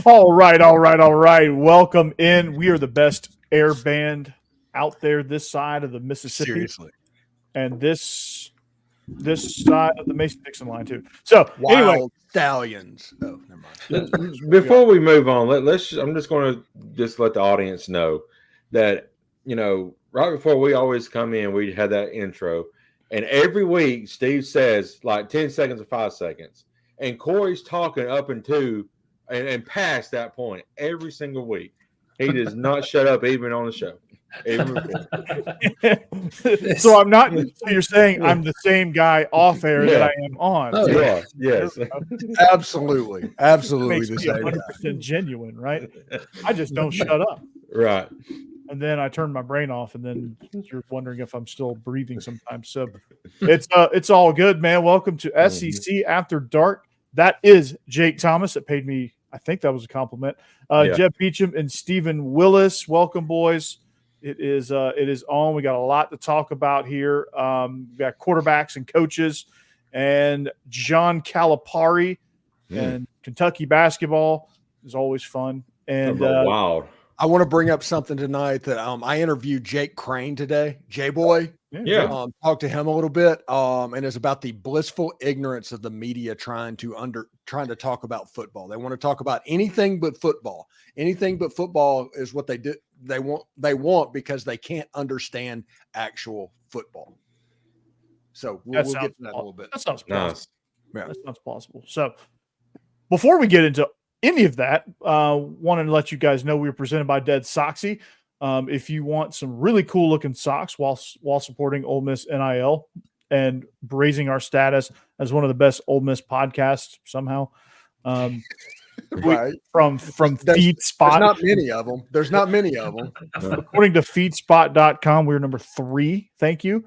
All right. Welcome in. We are the best air band out there this side of the Mississippi. Seriously. And this side of the Mason-Dixon line, too. So, anyway. Stallions. Oh, never mind. Before we move on, I'm just going to let the audience know that, right before we always come in, we had that intro. And every week, Steve says like 10 seconds or 5 seconds. And Corey's talking up into and past that point every single week. He does not shut up even on the show. So I'm not. So you're saying I'm the same guy off air that I am on? Oh, yeah. Yes. Absolutely the same. 100% genuine, right? I just don't shut up. Right. And then I turn my brain off, and then you're wondering if I'm still breathing sometimes. So it's all good, man. Welcome to SEC After Dark. That is Jake Thomas. That paid me. I think that was a compliment. Jeb Beecham and Stephen Willis. Welcome, boys. It is on. We got a lot to talk about here. We got quarterbacks and coaches, and John Calipari and Kentucky basketball is always fun. And wow. I want to bring up something tonight that I interviewed Jake Crane today, J-Boy. Yeah. Talked to him a little bit, and it's about the blissful ignorance of the media trying to talk about football. They want to talk about anything but football. Anything but football is what they do. They want because they can't understand actual football. So we'll get to that a little bit. That sounds plausible. Nice. Yeah. That sounds plausible. So before we get into any of that, wanted to let you guys know we were presented by DeadSoxy. If you want some really cool looking socks while supporting Ole Miss NIL and raising our status as one of the best Ole Miss podcasts somehow, right. from FeedSpot. There's not many of them. According to feedspot.com, we're number 3. Thank you.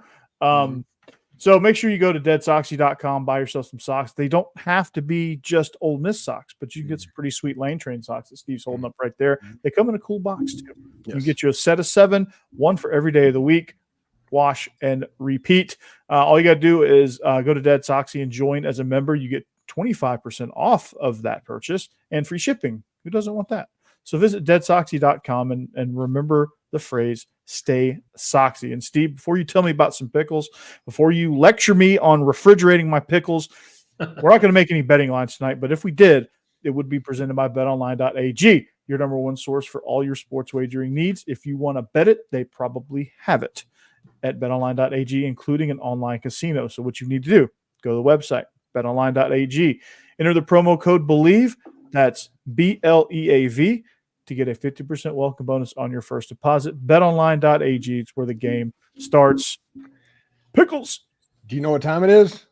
So make sure you go to DeadSoxy.com, buy yourself some socks. They don't have to be just Ole Miss socks, but you can get some pretty sweet Lane Train socks that Steve's holding up right there. They come in a cool box too. Yes. You get you a set of 7, one for every day of the week. Wash and repeat. All you got to do is go to DeadSoxy and join as a member. You get 25% off of that purchase and free shipping. Who doesn't want that? So visit DeadSoxy.com and remember the phrase "Stay Soxy." And Steve, before you tell me about some pickles, before you lecture me on refrigerating my pickles, we're not going to make any betting lines tonight. But if we did, it would be presented by BetOnline.ag, your number one source for all your sports wagering needs. If you want to bet it, they probably have it at BetOnline.ag, including an online casino. So what you need to do, go to the website, BetOnline.ag, enter the promo code Bleav. That's BLEAV to get a 50% welcome bonus on your first deposit. BetOnline.ag, it's where the game starts. Pickles. Do you know what time it is?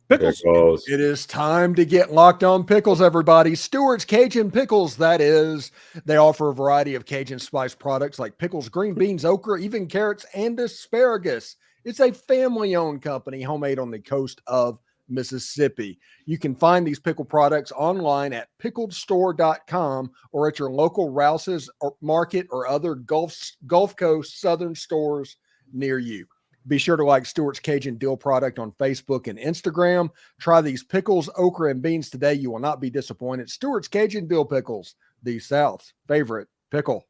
Pickles. It is time to get locked on pickles, everybody. Stewart's Cajun Pickles, that is. They offer a variety of Cajun spice products like pickles, green beans, okra, even carrots, and asparagus. It's a family-owned company, homemade on the coast of Mississippi. You can find these pickle products online at pickledstore.com or at your local Rouse's Market or other Gulf Coast Southern stores near you. Be sure to like Stewart's Cajun Dill product on Facebook and Instagram. Try these pickles, okra, and beans today. You will not be disappointed. Stewart's Cajun Dill Pickles, the South's favorite pickle.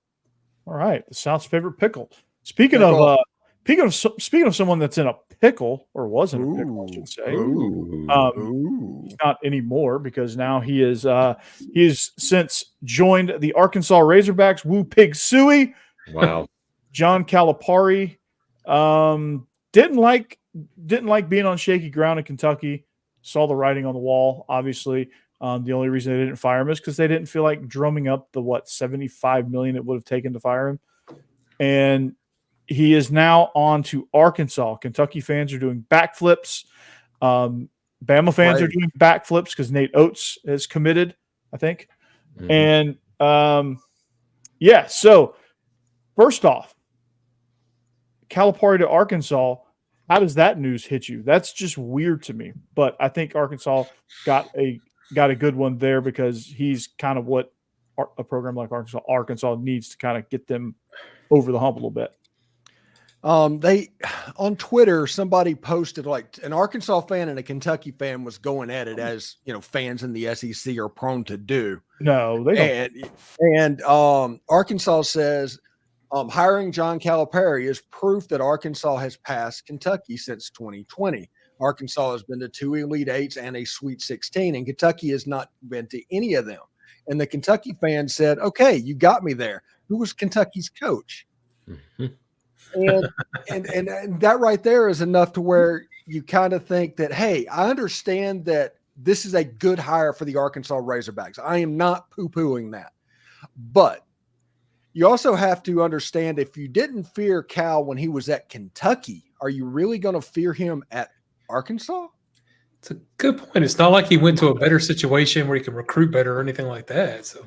All right, the South's favorite pickle. Speaking of someone that's in a pickle, or was in a pickle, I should say. He's not anymore because now he is since joined the Arkansas Razorbacks. Woo Pig Suey. Wow. John Calipari didn't like being on shaky ground in Kentucky. Saw the writing on the wall, obviously. The only reason they didn't fire him is because they didn't feel like drumming up the $75 million it would have taken to fire him. And he is now on to Arkansas. Kentucky fans are doing backflips. Bama fans are doing backflips because Nate Oates has committed, I think. Mm-hmm. And so first off, Calipari to Arkansas, how does that news hit you? That's just weird to me. But I think Arkansas got a good one there because he's kind of what a program like Arkansas needs to kind of get them over the hump a little bit. They on Twitter, somebody posted like an Arkansas fan and a Kentucky fan was going at it as, fans in the SEC are prone to do. No, they don't. And Arkansas says hiring John Calipari is proof that Arkansas has passed Kentucky since 2020. Arkansas has been to 2 Elite Eights and a Sweet 16, and Kentucky has not been to any of them. And the Kentucky fans said, okay, you got me there. Who was Kentucky's coach? And that right there is enough to where you kind of think that, hey, I understand that this is a good hire for the Arkansas Razorbacks. I am not poo-pooing that. But you also have to understand, if you didn't fear Cal when he was at Kentucky, are you really going to fear him at Arkansas? It's a good point. It's not like he went to a better situation where he can recruit better or anything like that. So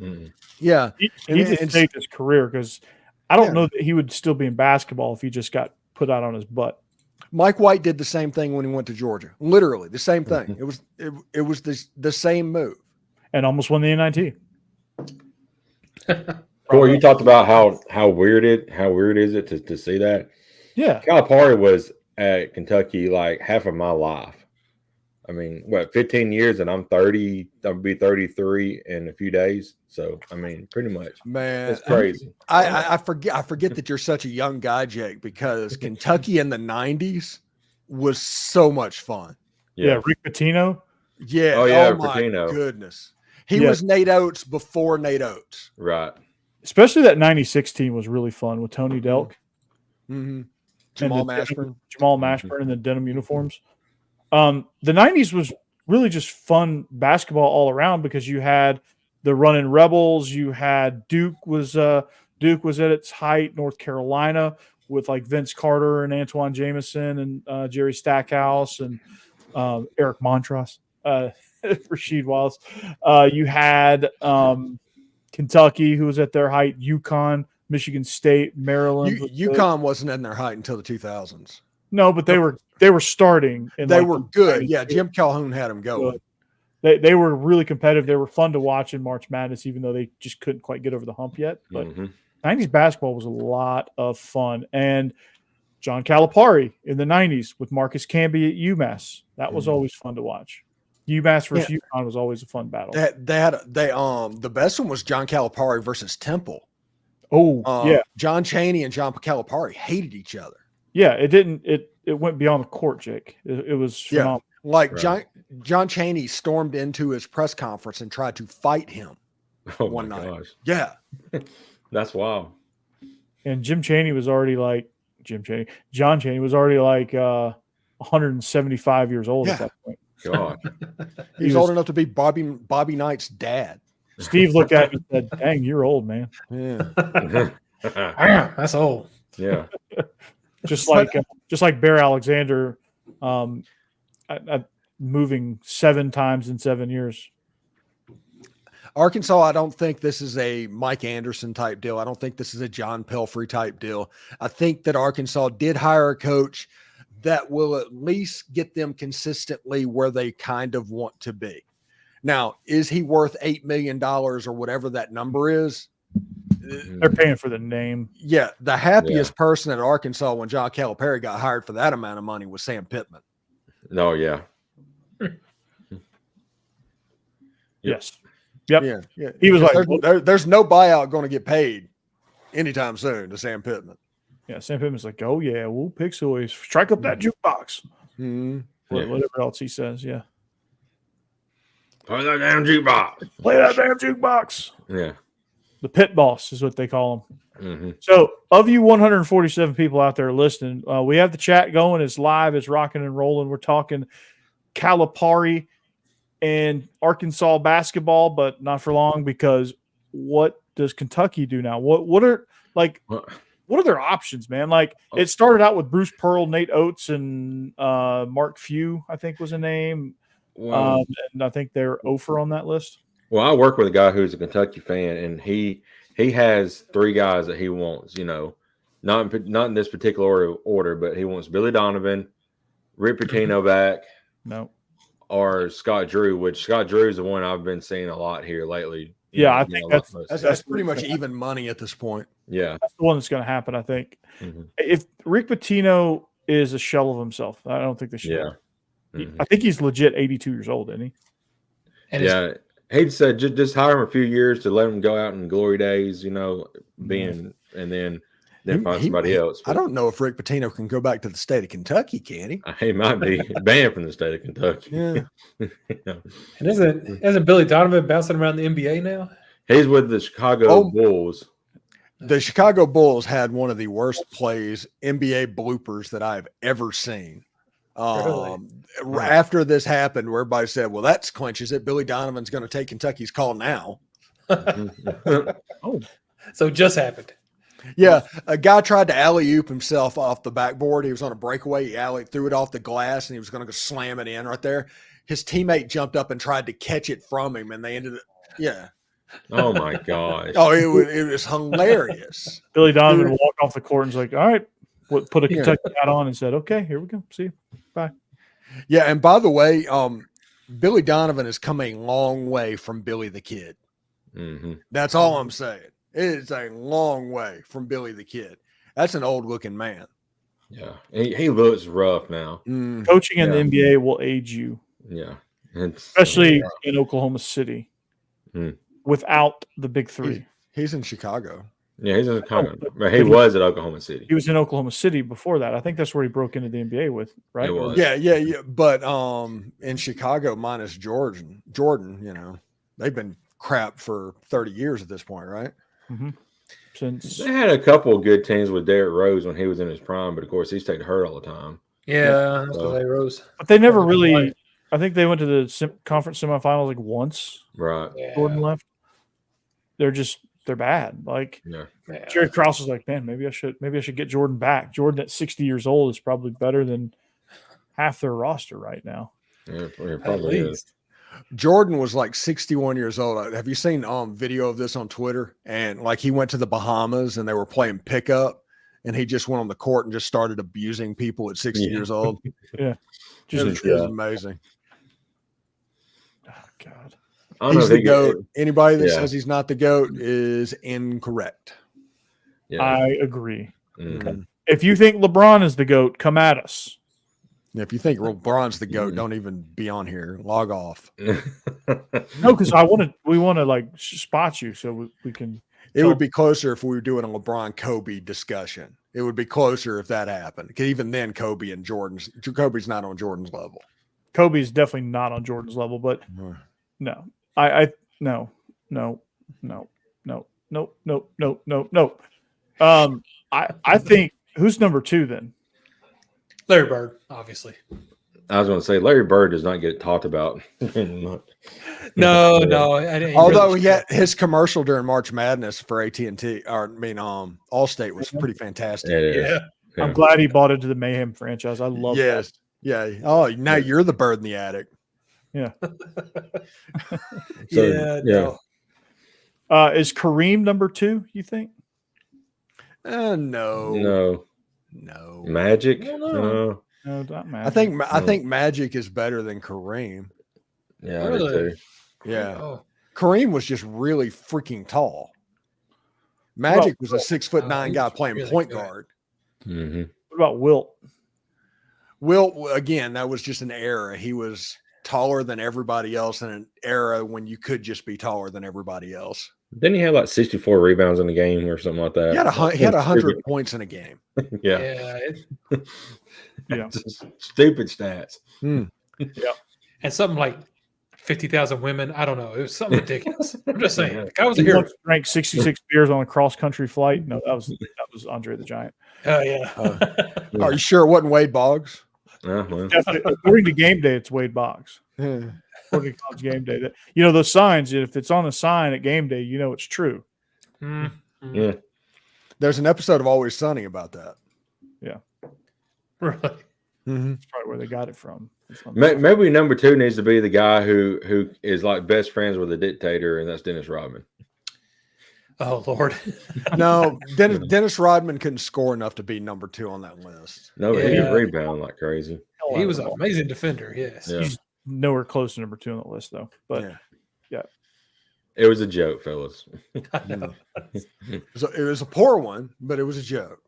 yeah, he just saved his career, because I don't know that he would still be in basketball if he just got put out on his butt. Mike White did the same thing when he went to Georgia. Literally the same thing. It was the same move, and almost won the NIT. Corey, you talked about how weird is it to see that? Yeah, Calipari was at Kentucky like half of my life. I mean, 15 years, and I'm 30. I'll be 33 in a few days. So, I mean, pretty much. Man, it's crazy. I forget that you're such a young guy, Jake, because Kentucky in the 90s was so much fun. Yeah, Rick Pitino. Yeah. Oh, yeah, my Pitino. Goodness. He was Nate Oates before Nate Oates. Right. Especially that 96 team was really fun with Tony Delk. Mm-hmm. Jamal Mashburn and the denim uniforms. The 90s was really just fun basketball all around, because you had the Runnin' Rebels. You had Duke was at its height, North Carolina, with like Vince Carter and Antoine Jameson and Jerry Stackhouse and Eric Montross, Rasheed Wallace. You had Kentucky, who was at their height, UConn, Michigan State, Maryland. UConn wasn't in their height until the 2000s. No, but they were starting. They were good. Yeah, Jim Calhoun had them going. They were really competitive. They were fun to watch in March Madness, even though they just couldn't quite get over the hump yet. But 90s basketball was a lot of fun. And John Calipari in the 90s with Marcus Camby at UMass. That was always fun to watch. UMass versus UConn was always a fun battle. The best one was John Calipari versus Temple. Oh, John Chaney and John Calipari hated each other. Yeah, it went beyond the court, Jake. It was phenomenal. Like John Chaney stormed into his press conference and tried to fight him one night. Gosh. Yeah. That's wild. And John Chaney was already like 175 years old at that point. God. He's old enough to be Bobby Knight's dad. Steve looked at him and said, "Dang, you're old, man." Yeah. That's old. Yeah. Just like Bear Alexander moving 7 times in 7 years. Arkansas, I don't think this is a Mike Anderson type deal. I don't think this is a John Pelfrey type deal. I think that Arkansas did hire a coach that will at least get them consistently where they kind of want to be. Now, is he worth $8 million or whatever that number is? They're paying for the name. Yeah, the happiest person at Arkansas when John Calipari got hired for that amount of money was Sam Pittman. No, yeah. Yes. Yep. Yeah. He was like, there's no buyout going to get paid anytime soon to Sam Pittman. Yeah, Sam Pittman's like, oh yeah, we'll pixel strike up that jukebox. Mm-hmm. Whatever else he says, yeah. Play that damn jukebox. Play that damn jukebox. Yeah. The pit boss is what they call him. Mm-hmm. So, of you 147 people out there listening, we have the chat going. It's live. It's rocking and rolling. We're talking Calipari and Arkansas basketball, but not for long, because what does Kentucky do now? What are their options, man? Like, it started out with Bruce Pearl, Nate Oates, and Mark Few, I think was a name. Wow. And I think they're over on that list. Well, I work with a guy who's a Kentucky fan, and he has 3 guys that he wants. You know, not in this particular order, but he wants Billy Donovan, Rick Pitino back, or Scott Drew. Which Scott Drew is the one I've been seeing a lot here lately. I think that's pretty much even money at this point. Yeah, that's the one that's going to happen. I think mm-hmm. if Rick Pitino is a shell of himself, I don't think they should. Yeah, I think he's legit 82 years old, isn't he? And He said just hire him a few years to let him go out in glory days, and then find somebody else. I don't know if Rick Pitino can go back to the state of Kentucky, can he? He might be banned from the state of Kentucky. Yeah. And isn't Billy Donovan bouncing around the NBA now? He's with the Chicago Bulls. The Chicago Bulls had one of the worst plays, NBA bloopers that I've ever seen. After this happened, where everybody said, well, that clinches it. Billy Donovan's going to take Kentucky's call now. Oh, so it just happened. Yeah, a guy tried to alley-oop himself off the backboard. He was on a breakaway. He threw it off the glass, and he was going to go slam it in right there. His teammate jumped up and tried to catch it from him, and they ended up, yeah. Oh, my gosh. Oh, it was hilarious. Billy Donovan walked off the court and was like, all right, put a Kentucky hat on and said, okay, here we go. See you. Bye. Yeah, and by the way, Billy Donovan has come a long way from Billy the Kid. Mm-hmm. That's all I'm saying. It is a long way from Billy the Kid. That's an old-looking man. Yeah, he looks rough now. Coaching in the NBA will age you. Yeah. Especially in Oklahoma City without the big three. He's in Chicago. Yeah, he's in Chicago. He was at Oklahoma City. He was in Oklahoma City before that. I think that's where he broke into the NBA with, right? It was. Yeah. But in Chicago, minus Jordan, they've been crap for 30 years at this point, right? Mm-hmm. Since they had a couple of good teams with Derrick Rose when he was in his prime, but of course he's taking hurt all the time. Yeah, Rose. But they never really. I think they went to the conference semifinals like once. Right. Yeah. Jordan left. They're bad. Like Jerry Krause was like, man, maybe I should get Jordan back. Jordan at 60 years old is probably better than half their roster right now. Yeah, probably is. Jordan was like 61 years old. Have you seen video of this on Twitter? And like he went to the Bahamas and they were playing pickup and he just went on the court and just started abusing people at 60 years old. Yeah. It was amazing. Oh, God. He's the GOAT. Anybody that says he's not the GOAT is incorrect. Yeah. I agree. Mm-hmm. If you think LeBron is the GOAT, come at us. If you think LeBron's the GOAT, don't even be on here. Log off. No, because we want to like spot you so we can. It would be closer if we were doing a LeBron Kobe discussion. It would be closer if that happened. Because even then, Kobe's not on Jordan's level. Kobe's definitely not on Jordan's level, but no. No. I think who's number two then? Larry Bird, obviously. I was going to say Larry Bird does not get talked about. No. Although he had his commercial during March Madness for AT&T, Allstate was pretty fantastic. Yeah. I'm glad he bought into the Mayhem franchise. I love that. Yeah. Oh, now you're the bird in the attic. Yeah. No. Is Kareem number two, you think? No. Magic? No, not Magic. I think Magic is better than Kareem. Yeah, Really? I do too. Yeah. Oh. Kareem was just really freaking tall. Magic was a 6'9" guy playing really point good. guard. Mm-hmm. What about Wilt? Wilt, again, that was just an era. He was taller than everybody else in an era when you could just be taller than everybody else. Didn't he have like 64 rebounds in the game or something like that? He had 100 points in a game. Yeah. Yeah. Stupid stats. Yeah. And something like 50,000 women. I don't know. It was something ridiculous. I'm just saying. The guy was a He hero. once drank 66 beers on a cross country flight. No, that was Andre the Giant. Oh, yeah. Are you sure it wasn't Wade Boggs? Well. Definitely. According to Game Day, it's Wade Boggs. Yeah. According to College Game Day, those signs. If it's on a sign at Game Day, it's true. Mm-hmm. Yeah. There's an episode of Always Sunny about that. Yeah. Really? Mm-hmm. That's probably where they got it from. Maybe number two needs to be the guy who is like best friends with a dictator, and that's Dennis Rodman. Oh, Lord. No, Dennis Rodman couldn't score enough to be number two on that list. No, Yeah. he can rebound like crazy. He was an amazing defender, yes. Yeah. He's nowhere close to number two on the list, though. But yeah. It was a joke, fellas. I know. It was a poor one, but it was a joke.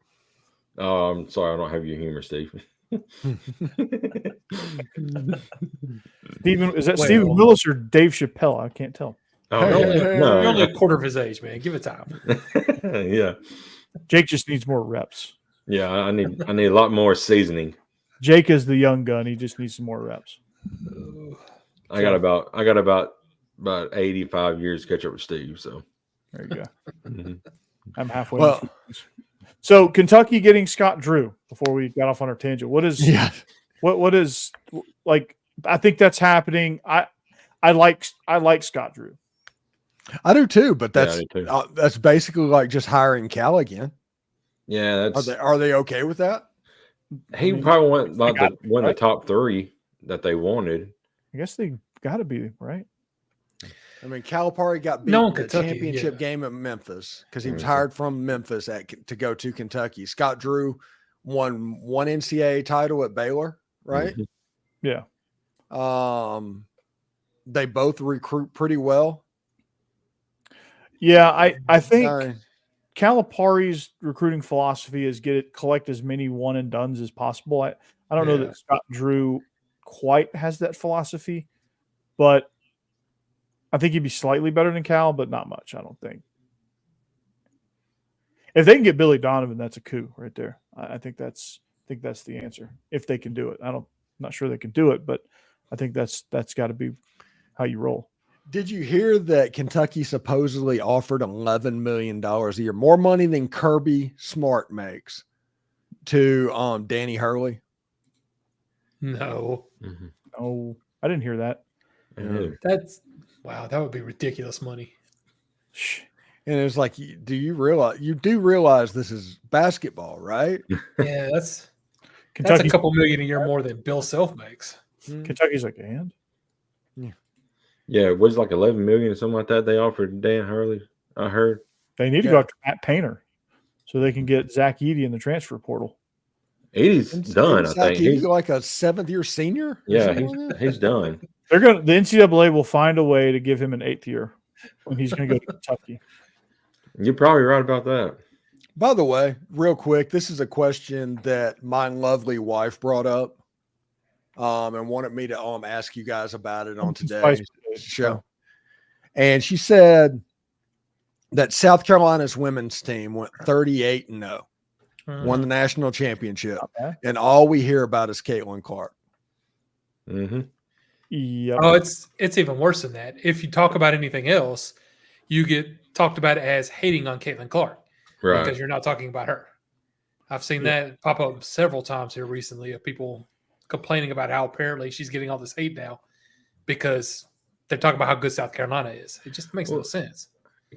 Oh, I'm sorry, I don't have your humor, Steve. Is that Well. Stephen Willis or Dave Chappelle? I can't tell. Oh, You're no. only a quarter of his age, man. Give it time. Yeah. Jake just needs more reps. Yeah. I need a lot more seasoning. Jake is the young gun. He just needs some more reps. I got about 85 years to catch up with Steve. So There you go. mhm. I'm halfway. Well, So Kentucky getting Scott Drew before we got off on our tangent. What is like? I think that's happening. I like Scott Drew. I do too, but Yeah, I that's do too. that's basically like just hiring Cal again. Yeah, that's Are they okay with that? he probably went like got it, one of right? the top 3 that they wanted. I guess they got to be right. I mean, Calipari got beat No, in the Kentucky, championship yeah. game at Memphis because he was Mhm. hired from Memphis to go to Kentucky. Scott Drew won one NCAA title at Baylor, right? Mhm. Yeah. They both recruit pretty well. Yeah. I think Uh, Calipari's recruiting philosophy is collect as many one and dones as possible. I don't know Yeah. that Scott Drew quite has that philosophy, but I think he'd be slightly better than Cal, but not much. I don't think. If they can get Billy Donovan, that's a coup right there. I think that's the answer. If they can do it, I'm not sure they can do it, but I think that's got to be how you roll. Did you hear that Kentucky supposedly offered $11 million a year, more money than Kirby Smart makes, to Danny Hurley? No, Mhm. Oh, I didn't hear that. Yeah. wow. That would be ridiculous money. Shh. And it's like, do you realize this is basketball, right? Yeah, that's a Kentucky's, couple million a year more than Bill Self makes. Kentucky's like, and Yeah, it was like 11 million or something like that. They offered Dan Hurley. I heard. they need to Yeah. go after Matt Painter so they can get Zach Edey in the transfer portal. Edie's done. I Zach think Edey he's like a 7th-year senior. or yeah, something like that? he's done. The NCAA will find a way to give him an 8th year when he's going to go to Kentucky. You're probably right about that. By the way, real quick, this is a question that my lovely wife brought up, and wanted me to ask you guys about it on today's show. And she said that South Carolina's women's team went 38-0, won the national championship, Okay. and all we hear about is Caitlin Clark. Mm-hmm. Yep. Oh, it's even worse than that. If you talk about anything else, you get talked about as hating on Caitlin Clark Right. because you're not talking about her. I've seen that pop up several times here recently of people complaining about how apparently she's getting all this hate now because they're talking about how good South Carolina is. It just makes no sense.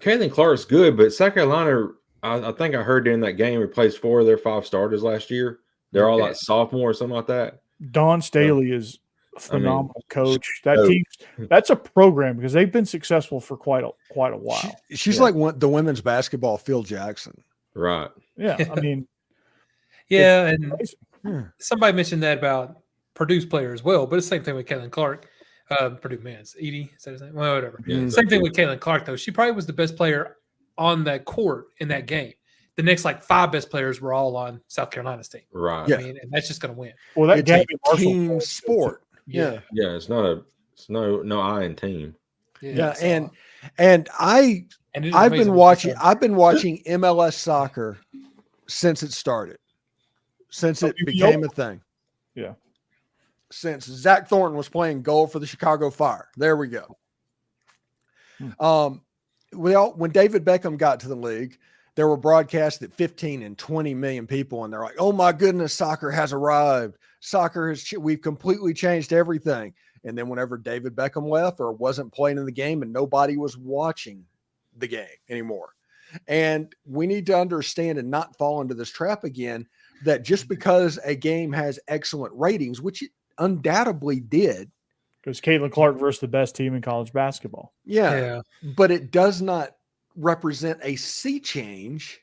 Caitlin Clark's good, but South Carolina, I think I heard during that game, replaced 4 of their 5 starters last year. They're all like sophomore or something like that. Dawn Staley is a phenomenal coach. That so- team, that's a program because they've been successful for quite a while. She's Yeah. like the women's basketball Phil Jackson. Right. Yeah, I mean, Yeah, and amazing. somebody mentioned that about Purdue's player as well, but it's the same thing with Caitlin Clark. Purdue men's Edie, is that his name? Well, whatever. Yeah, Same thing with Caitlin Clark, though. She probably was the best player on that court in that game. The next 5 best players were all on South Carolina's team. Right. Yeah. I mean, and that's just going to win. Well, that It's a Gabby Marshall team play- sport. Yeah. Yeah. It's no I in team. Yeah, so- and and it is I've amazing been what she's watching done. MLS soccer since it started, since it WBO? became a thing. Yeah. Since Zach Thornton was playing goal for the Chicago Fire. There we go. When David Beckham got to the league, there were broadcasts that 15 and 20 million people, and they're like, "Oh my goodness, soccer has arrived. We've completely changed everything." And then whenever David Beckham left or wasn't playing in the game and nobody was watching the game anymore. And we need to understand and not fall into this trap again, that just because a game has excellent ratings, which it undoubtedly did. Because Caitlin Clark versus the best team in college basketball. Yeah. But it does not represent a sea change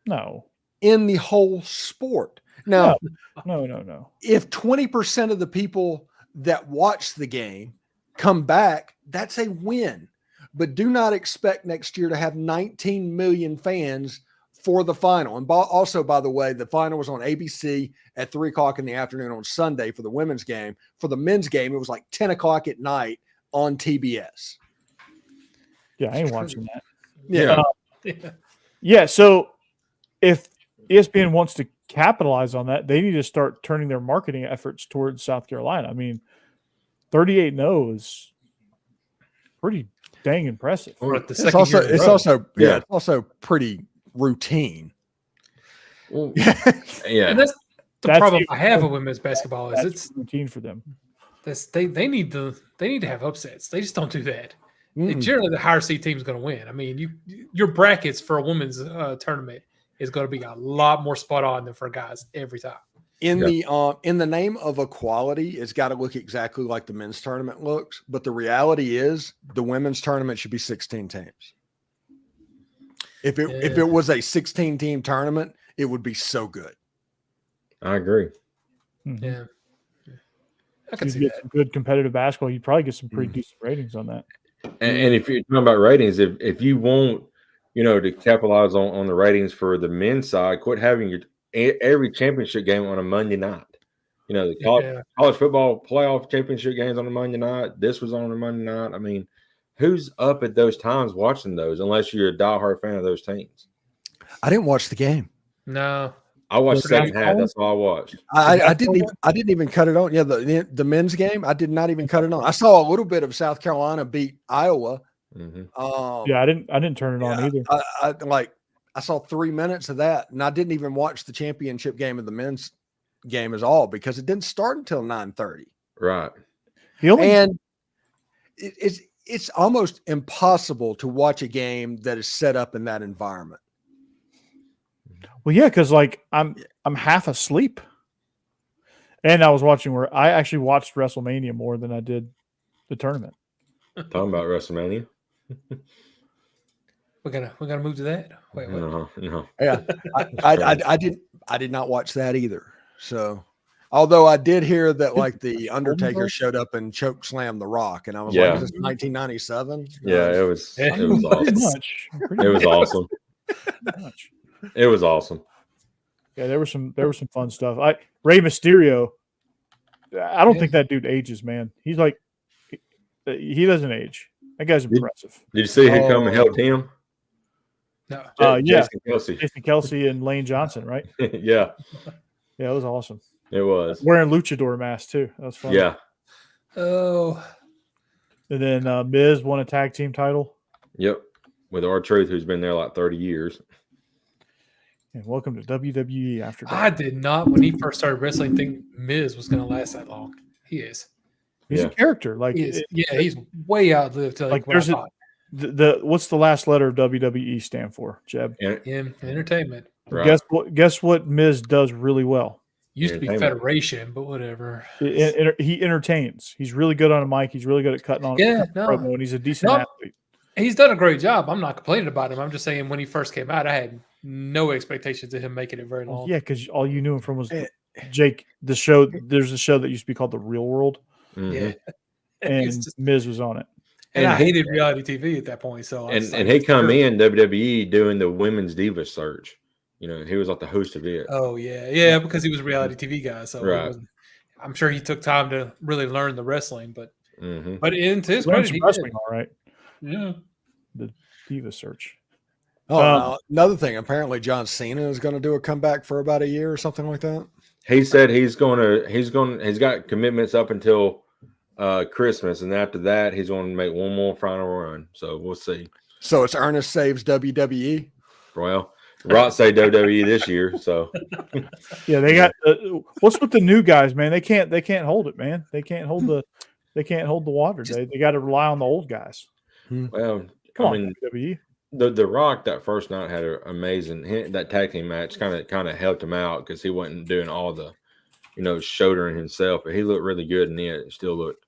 No, in the whole sport. Now, no. if 20% of the people that watch the game come back, that's a win. But do not expect next year to have 19 million fans for the final. And also, by the way, the final was on ABC at 3:00 in the afternoon on Sunday for the women's game. For the men's game, it was like 10 o'clock at night on TBS. Yeah, I ain't watching that. Yeah. Yeah. So if ESPN wants to capitalize on that, they need to start turning their marketing efforts towards South Carolina. I mean, 38-0 is pretty dang impressive. It's also pretty routine. Well, yeah. And that's the problem I have with women's basketball is it's routine for them. They need to have upsets. They just don't do that. Generally, the higher seed team is going to win. I mean, your brackets for a women's tournament is going to be a lot more spot on than for guys every time. In the name of equality, it's got to look exactly like the men's tournament looks. But the reality is, the women's tournament should be 16 teams. If it was a 16-team tournament, it would be so good. I agree. Mm-hmm. Yeah, I can see get that. some good competitive basketball. You'd probably get some pretty decent ratings on that. And if you're talking about ratings, if you want, to capitalize on the ratings for the men's side, quit having every championship game on a Monday night. The college football playoff championship games on a Monday night. This was on a Monday night. I mean, who's up at those times watching those unless you're a diehard fan of those teams? I didn't watch the game. No. I watched second half. That's all I watched. I didn't even cut it on. Yeah, the men's game, I did not even cut it on. I saw a little bit of South Carolina beat Iowa. Mm-hmm. Yeah, I didn't turn it on either. I saw 3 minutes of that, and I didn't even watch the championship game of the men's game at all because it didn't start until 9:30. Right. And it's almost impossible to watch a game that is set up in that environment. Well, yeah, because I'm half asleep, and I was watching where I actually watched WrestleMania more than I did the tournament. Talking about WrestleMania. We're gonna move to that. Wait, what? No. Yeah, I did not watch that either. So, although I did hear that the Undertaker showed up and choke slammed The Rock, and I was like, "Is this 1997?" Yeah, it was awesome. It was awesome. It was awesome. Yeah, there was some fun stuff. Rey Mysterio, I don't think that dude ages, man. He's he doesn't age. That guy's impressive. Did you see who come and helped him? No. Jason Kelsey. Jason Kelsey and Lane Johnson, right? Yeah. Yeah, it was awesome. It was. Wearing luchador masks too. That was fun. Yeah. Oh. And then Miz won a tag team title. Yep. With R-Truth, who's been there 30 years. And welcome to WWE After Dark. I did not, when he first started wrestling, think Miz was going to last that long. He is. He's a character. He's way outlived. There's what's the last letter of WWE stand for, Jeb? Entertainment. Right. Guess what Miz does really well? Used to be Federation, but whatever. He entertains. He's really good on a mic. He's really good at cutting on promo, and he's a decent athlete. He's done a great job. I'm not complaining about him. I'm just saying when he first came out, I had no expectations of him making it very long. Yeah, because all you knew him from was Jake. The show. There's a show that used to be called The Real World. Mm-hmm. Yeah, and Miz was on it. And I hated reality TV at that point. So and he come in WWE doing the women's diva search. He was the host of it. Oh yeah, because he was a reality TV guy. So right. I'm sure he took time to really learn the wrestling. But Mm-hmm. into his credit, he wrestling did. all right. Yeah, the diva search. Another thing. Apparently, John Cena is going to do a comeback for about a year or something like that. He said he's got commitments up until Christmas, and after that, he's going to make one more final run. So we'll see. So it's Ernest saves WWE. Well, Rock say WWE this year. So yeah, they got what's with the new guys, man? They can't hold it, man. They can't hold the water. They got to rely on the old guys. Well, come on, WWE. The Rock that first night had an amazing that tag team match. Kind of helped him out because he wasn't doing all the, shouldering himself, but he looked really good in it. It still looked,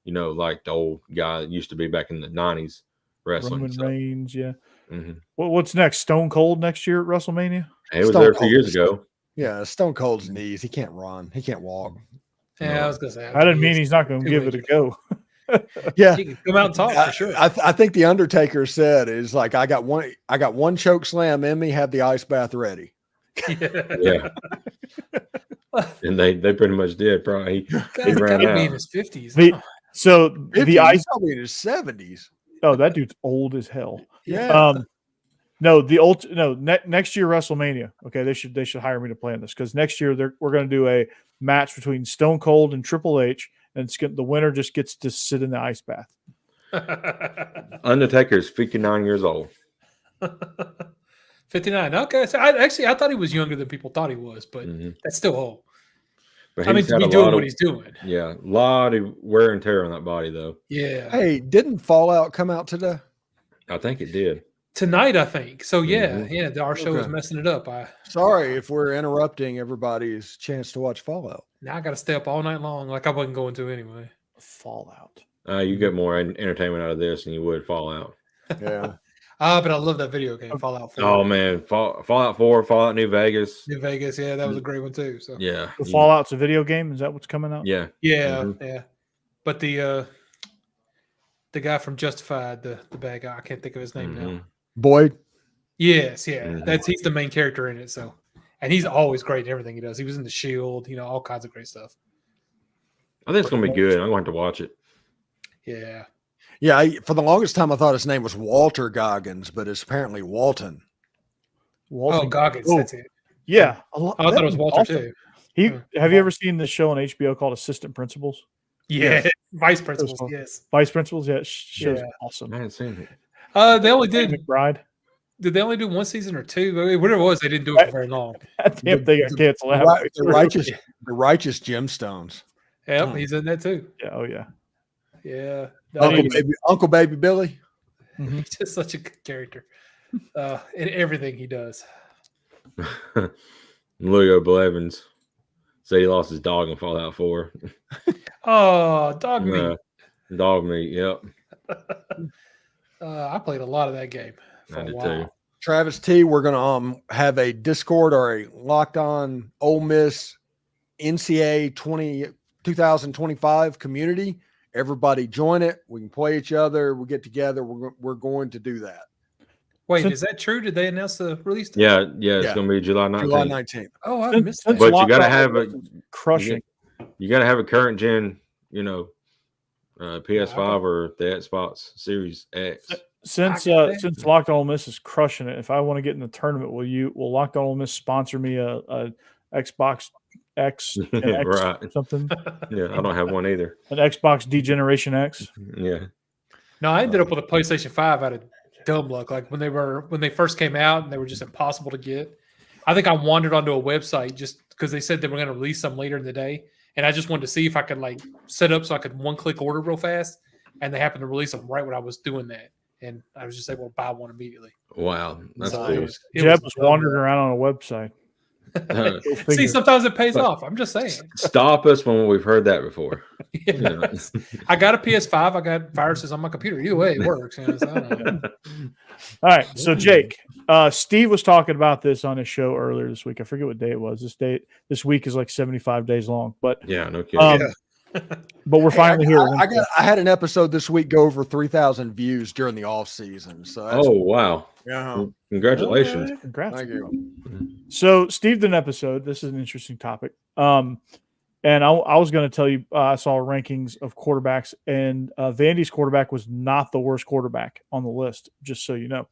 like the old guy that used to be back in the '90s wrestling. Roman Reigns, yeah. Mm-hmm. What's next? Stone Cold next year at WrestleMania? He was there a few years ago. Yeah, Stone Cold's knees. He can't run. He can't walk. Yeah, I was gonna say. I didn't mean he's not going to give it a go. Yeah, He can come out and talk for sure. I think the Undertaker said is like, I got one choke slam in me, have the ice bath ready. Yeah. And they pretty much did. Probably he ran Be out. in his 50s. So 50, the ice. he's probably in his 70s. Oh, that dude's old as hell. Yeah. No, next year WrestleMania. Okay, they should hire me to plan this because next year we're going to do a match between Stone Cold and Triple H, and the winner just gets to sit in the ice bath. Undertaker is 59 years old. 59. Okay, so I thought he was younger than people thought he was, but that's still old. But I mean, to be doing what he's doing. Yeah, a lot of wear and tear on that body, though. Yeah. Hey, didn't Fallout come out today? I think it did. Tonight, I think. So, yeah, our show was Okay. messing it up. Sorry if we're interrupting everybody's chance to watch Fallout. Now I got to stay up all night long like I wasn't going to anyway. Fallout. You get more entertainment out of this than you would Fallout. Yeah. But I love that video game, Fallout 4. Oh, man. Fallout 4, Fallout New Vegas. New Vegas, yeah, that was a great one too. So Yeah. The Fallout's a video game. Is that what's coming out? Yeah. yeah. But the guy from Justified, the bad guy, I can't think of his name now. Boyd. Yes, he's the main character in it. So, and he's always great in everything he does. He was in The Shield, all kinds of great stuff. I think it's going to be good. I'm going to have to watch it. Yeah. Yeah, for the longest time I thought his name was Walter Goggins, but it's apparently Walton. Walton. Oh, Goggins, Oh, that's it. Yeah. I thought it was Walter awesome. too. Have you ever seen this show on HBO called Assistant Principals? Yeah, Vice Principals, yes. Vice Principals, yeah. Show's awesome. I haven't seen it. They only did. McBride. Did they only do one season or two? I mean, whatever it was, they didn't do it for very long. That damn thing got canceled out. The righteous gemstones. Yep, he's in that too. Yeah, oh yeah. Yeah. Uncle Baby Billy. He's just such a good character in everything he does. Leo Blevins said he lost his dog in Fallout 4. Oh, dog meat. Dog meat, yep. I played a lot of that game for I a did while. too. Travis T, we're gonna have a Discord or a Locked On Ole Miss NCAA 2025 community. Everybody join it. We can play each other. We get together. We're going to do that. Wait, is that true? Did they announce the release date? Yeah, it's going to be July 19th. July 19th. Oh, I missed that. But you got to have crushing. You got to have a current gen, PS5 or the Xbox Series X. Since Locked On Ole Miss is crushing it, if I want to get in the tournament, will Locked On Ole Miss sponsor me a Xbox X, X right? Or something? Yeah, I don't have one either. An Xbox D-Generation X. Yeah. No, I ended up with a PlayStation 5 out of dumb luck. Like when they first came out and they were just impossible to get. I think I wandered onto a website just because they said they were going to release some later in the day, and I just wanted to see if I could like set up so I could one-click order real fast. And they happened to release them right when I was doing that, and I was just able to buy one immediately. Wow, that's So cool. Jeb was wandering around on a website. See, sometimes it pays off. I'm just saying. Stop us when we've heard that before. Yes. I got a PS5. I got viruses on my computer. Either way, it works. So I don't know. All right. So, Jake, Steve was talking about this on his show earlier this week. I forget what day it was. This week is like 75 days long. But yeah, no kidding. But we're finally here. I had an episode this week go over 3,000 views during the off season. So that's, wow. Yeah. Congratulations. Okay. Congrats. Thank you. So Steve did an episode. This is an interesting topic. And I was going to tell you, I saw rankings of quarterbacks, and Vandy's quarterback was not the worst quarterback on the list, just so you know.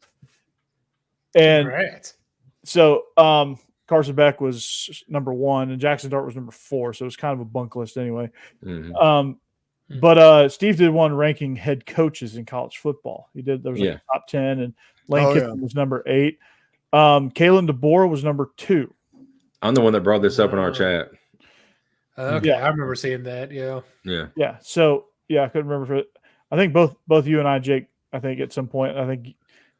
And Congrats. so Carson Beck was number 1, and Jackson Dart was number 4. So it was kind of a bunk list anyway. Mm-hmm. But Steve did one ranking head coaches in college football. He did. There was like a top 10, and Lane Kiffin was number 8. Kalen DeBoer was number 2. I'm the one that brought this up in our chat. Okay, Yeah. I remember seeing that. Yeah. Yeah. So I couldn't remember. I think both you and I, Jake. I think at some point, I think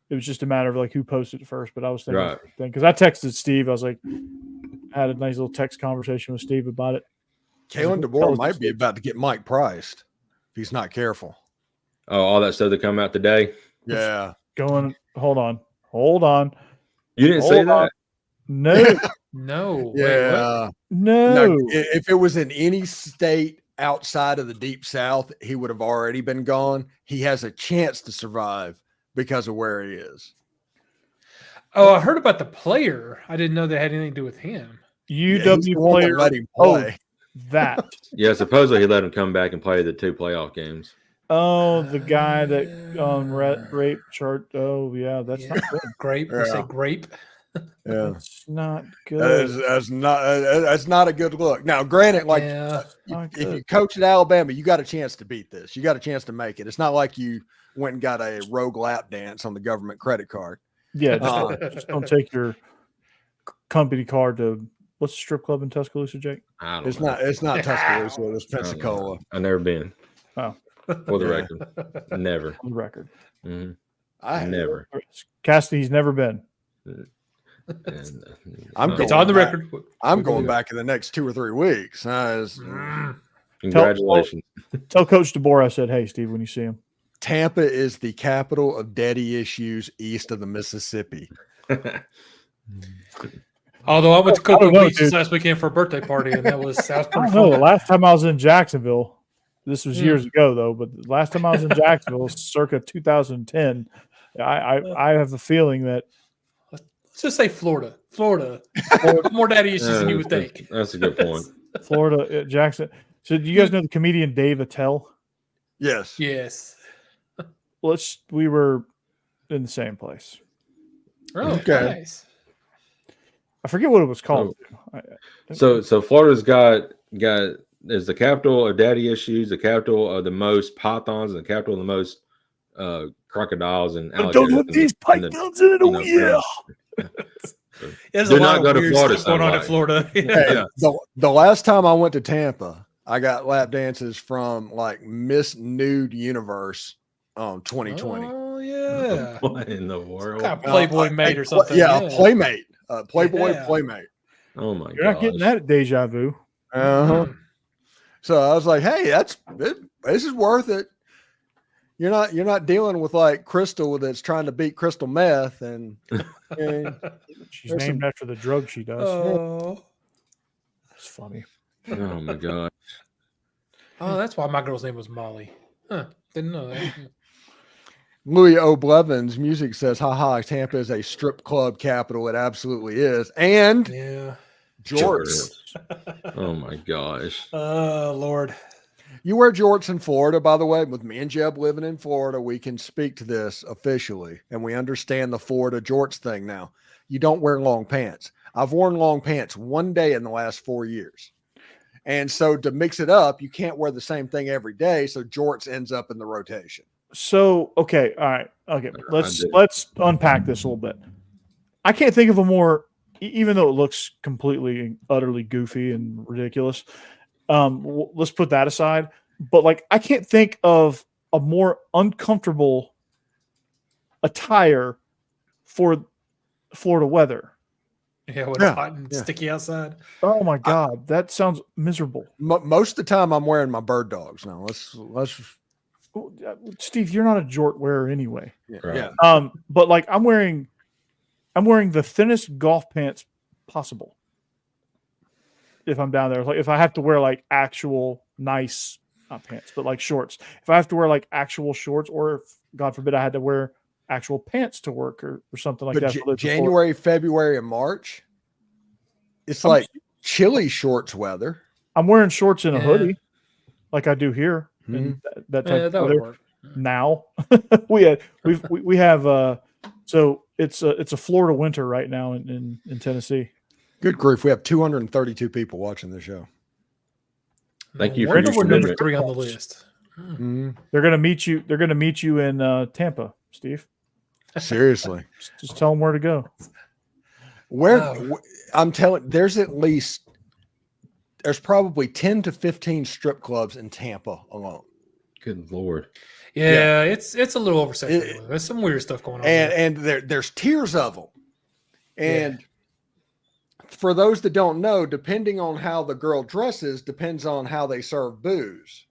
it was just a matter of like who posted it first. But I was thinking because I texted Steve. I was like, I had a nice little text conversation with Steve about it. Kalen DeBoer might be about to get Mike priced if he's not careful. Oh, all that stuff that come out today. Yeah. Hold on. You didn't say that? No. No. Yeah. No. If it was in any state outside of the Deep South, he would have already been gone. He has a chance to survive because of where he is. Oh, I heard about the player. I didn't know that had anything to do with him. He's UW the one that player. let him play. That. Yeah, supposedly he let him come back and play the 2 playoff games. Oh, the guy that rape chart. Oh, yeah, that's not good. Grape. You say grape. Yeah, That's not good. that's not a good look. Now, granted, like Not if good. you coach at Alabama, you got a chance to beat this. You got a chance to make it. It's not like you went and got a rogue lap dance on the government credit card. Yeah, just don't take your company card to what's the strip club in Tuscaloosa, Jake? I don't It's know. not. It's not Tuscaloosa. It's I don't know. Pensacola. I've never been. Oh. For the record. Never. On the record. Mhm. I Never. Cassidy's never been. And, I'm no. It's on the record. I'm going back in the next 2 or 3 weeks. Congratulations. Tell Coach DeBoer I said, hey, Steve, when you see him. Tampa is the capital of daddy issues east of the Mississippi. Although I went to I don't Cocoa know, Beach dude. last weekend for a birthday party, and that was I pretty don't know. The fun. last time I was in Jacksonville, this was years ago, though, but the last time I was in Jacksonville, circa 2010, I have a feeling that Let's just say Florida. Florida. More daddy issues than you would think. That's a good point. Florida, Jackson. So do you guys know the comedian Dave Attell? Yes. Yes. We were in the same place. Oh, Okay. nice. I forget what it was called. So Florida's got is the capital of daddy issues, the capital of the most pythons, and the capital of the most crocodiles and I alligators. don't have these in the- pythons in it. you know, Yeah. There's Do a lot not go of to weird Florida, stuff going on in sounds Florida. Hey, the last time I went to Tampa, I got lap dances from like Miss Nude Universe 2020. Oh, yeah. What in the world? Kind of Playboy mate or something. A Playmate. Playboy Yeah. Playmate. Oh my god! You're not getting that at Deja Vu. Uh-huh. So I was like, hey, this is worth it. You're not dealing with like Crystal that's trying to beat crystal meth and She's There's named after the drug she does. Oh. It's funny. Oh my god! Oh, that's why my girl's name was Molly. Huh. Didn't know that. Louis O. Blevins music says, haha, Tampa is a strip club capital. It absolutely is. And Yeah. jorts. Oh my gosh! Oh, Lord. You wear jorts in Florida, by the way. With me and Jeb living in Florida, we can speak to this officially, and we understand the Florida jorts thing now. You don't wear long pants. I've worn long pants one day in the last 4 years. And so to mix it up, you can't wear the same thing every day. So jorts ends up in the rotation. So, okay, all right, okay. I Let's did. unpack this a little bit. I can't think of a more, even though it looks completely and utterly goofy and ridiculous. Let's put that aside. But like, I can't think of a more uncomfortable attire for Florida weather. Yeah, when Yeah, it's hot and yeah. sticky outside. Oh my God, that sounds miserable. Most of the time I'm wearing my bird dogs. Now let's Steve, you're not a jort wearer anyway. Right. yeah. But like I'm wearing the thinnest golf pants possible. If I'm down there, like if I have to wear like actual nice not pants, but like shorts. If I have to wear like actual shorts, or if God forbid I had to wear actual pants to work or something like But that. for the- January, February, and March, it's like chilly shorts weather. I'm wearing shorts and a Yeah. hoodie, like I do here. Mhm. And that type Yeah, of that would weather. work. Now we have so it's a Florida winter right now in Tennessee. Good grief. We have 232 people watching the show. Thank you No for wonder we're number distributing. 3 on the list. Mhm. They're gonna meet you in Tampa, Steve. Seriously. Just tell them where to go. I'm telling, there's probably 10 to 15 strip clubs in Tampa alone. Good lord! Yeah, it's a little oversaturated. There's some weird stuff going on. there. And there's tiers of them. And for those that don't know, depending on how the girl dresses, depends on how they serve booze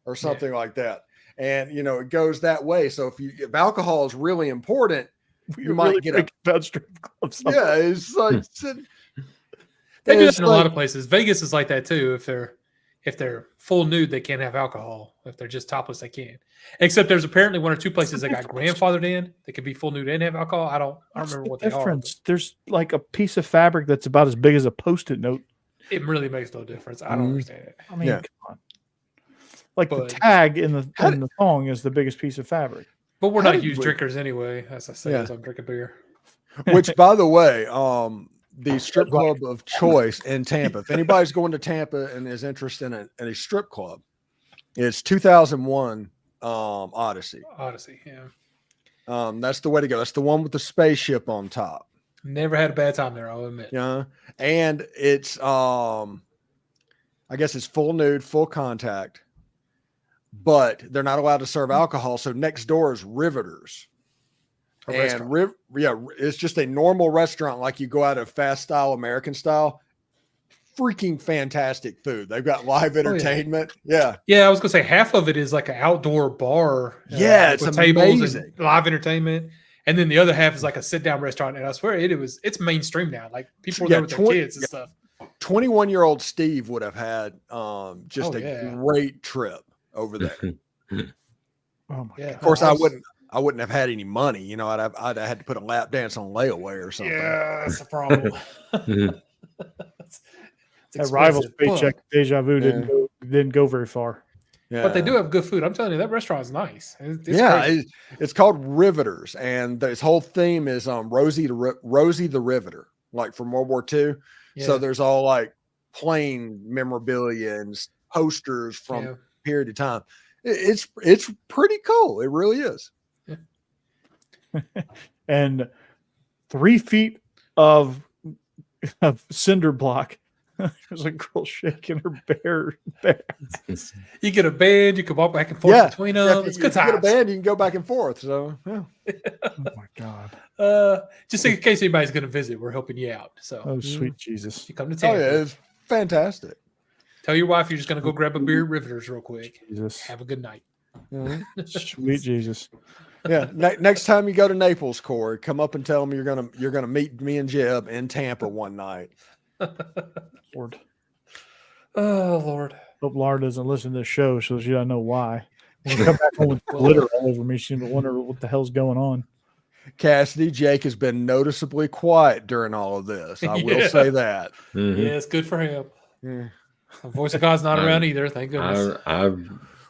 or something like that. And it goes that way. So if alcohol is really important, you might get a about strip clubs. yeah. It's like They do it's that in a lot of places. Vegas is like that too. if they're full nude, they can't have alcohol. If they're just topless, they can. Except there's apparently 1 or 2 places that got grandfathered in. They could be full nude and have alcohol. I don't remember what they are. There's like a piece of fabric that's about as big as a Post-it note. It really makes no difference. I don't understand it. I mean, come on. Like the tag in the thong is the biggest piece of fabric. But we're not huge drinkers anyway, as I say, as I'm drinking beer. Which, by the way, the strip club of choice in Tampa. If anybody's going to Tampa and is interested in a strip club, it's 2001 Odyssey. Odyssey, yeah. That's the way to go. That's the one with the spaceship on top. Never had a bad time there, I'll admit. Yeah, and it's I guess it's full nude, full contact, but they're not allowed to serve alcohol. So next door is Riveters. It's just a normal restaurant like you go out of fast style, American style. Freaking fantastic food. They've got live entertainment. Yeah. I was gonna say half of it is like an outdoor bar. It's with amazing. Tables and live entertainment, and then the other half is like a sit down restaurant. And I swear it's mainstream now. Like people are there with their kids and stuff. 21-year-old Steve would have had just a great trip over there. Oh my God. Of course, I wouldn't have had any money. You know, I'd have had to put a lap dance on layaway or something. Yeah, that's a problem. That rival's paycheck deja vu didn't go very far. Yeah. But they do have good food. I'm telling you, that restaurant is nice. It's called Riveters, and this whole theme is Rosie the Riveter, like from World War II. Yeah. So there's all like plane memorabilia and posters from a period of time. It's pretty cool. It really is. Yeah. And 3 feet of cinder block. There's a girl shaking her bare ass. You get a band, you can walk back and forth between them. It's good times. You get a band, you can go back and forth. So, oh my God. Just in case anybody's going to visit, we're helping you out. So, sweet Jesus. You come to Tampa. Oh, yeah, it's fantastic. Tell your wife you're just going to go grab a beer at Riveters real quick. Jesus. Have a good night. Sweet Jesus. Yeah. Next time you go to Naples, Corey, come up and tell them you're gonna meet me and Jeb in Tampa one night. Lord. Oh Lord. Hope Laura doesn't listen to this show, so she doesn't know why. When I come back home with glitter all over me, she's gonna wonder what the hell's going on. Cassidy, Jake has been noticeably quiet during all of this. I will say that. Mm-hmm. Yeah, it's good for him. Yeah. The voice of God's not around either. Thank goodness.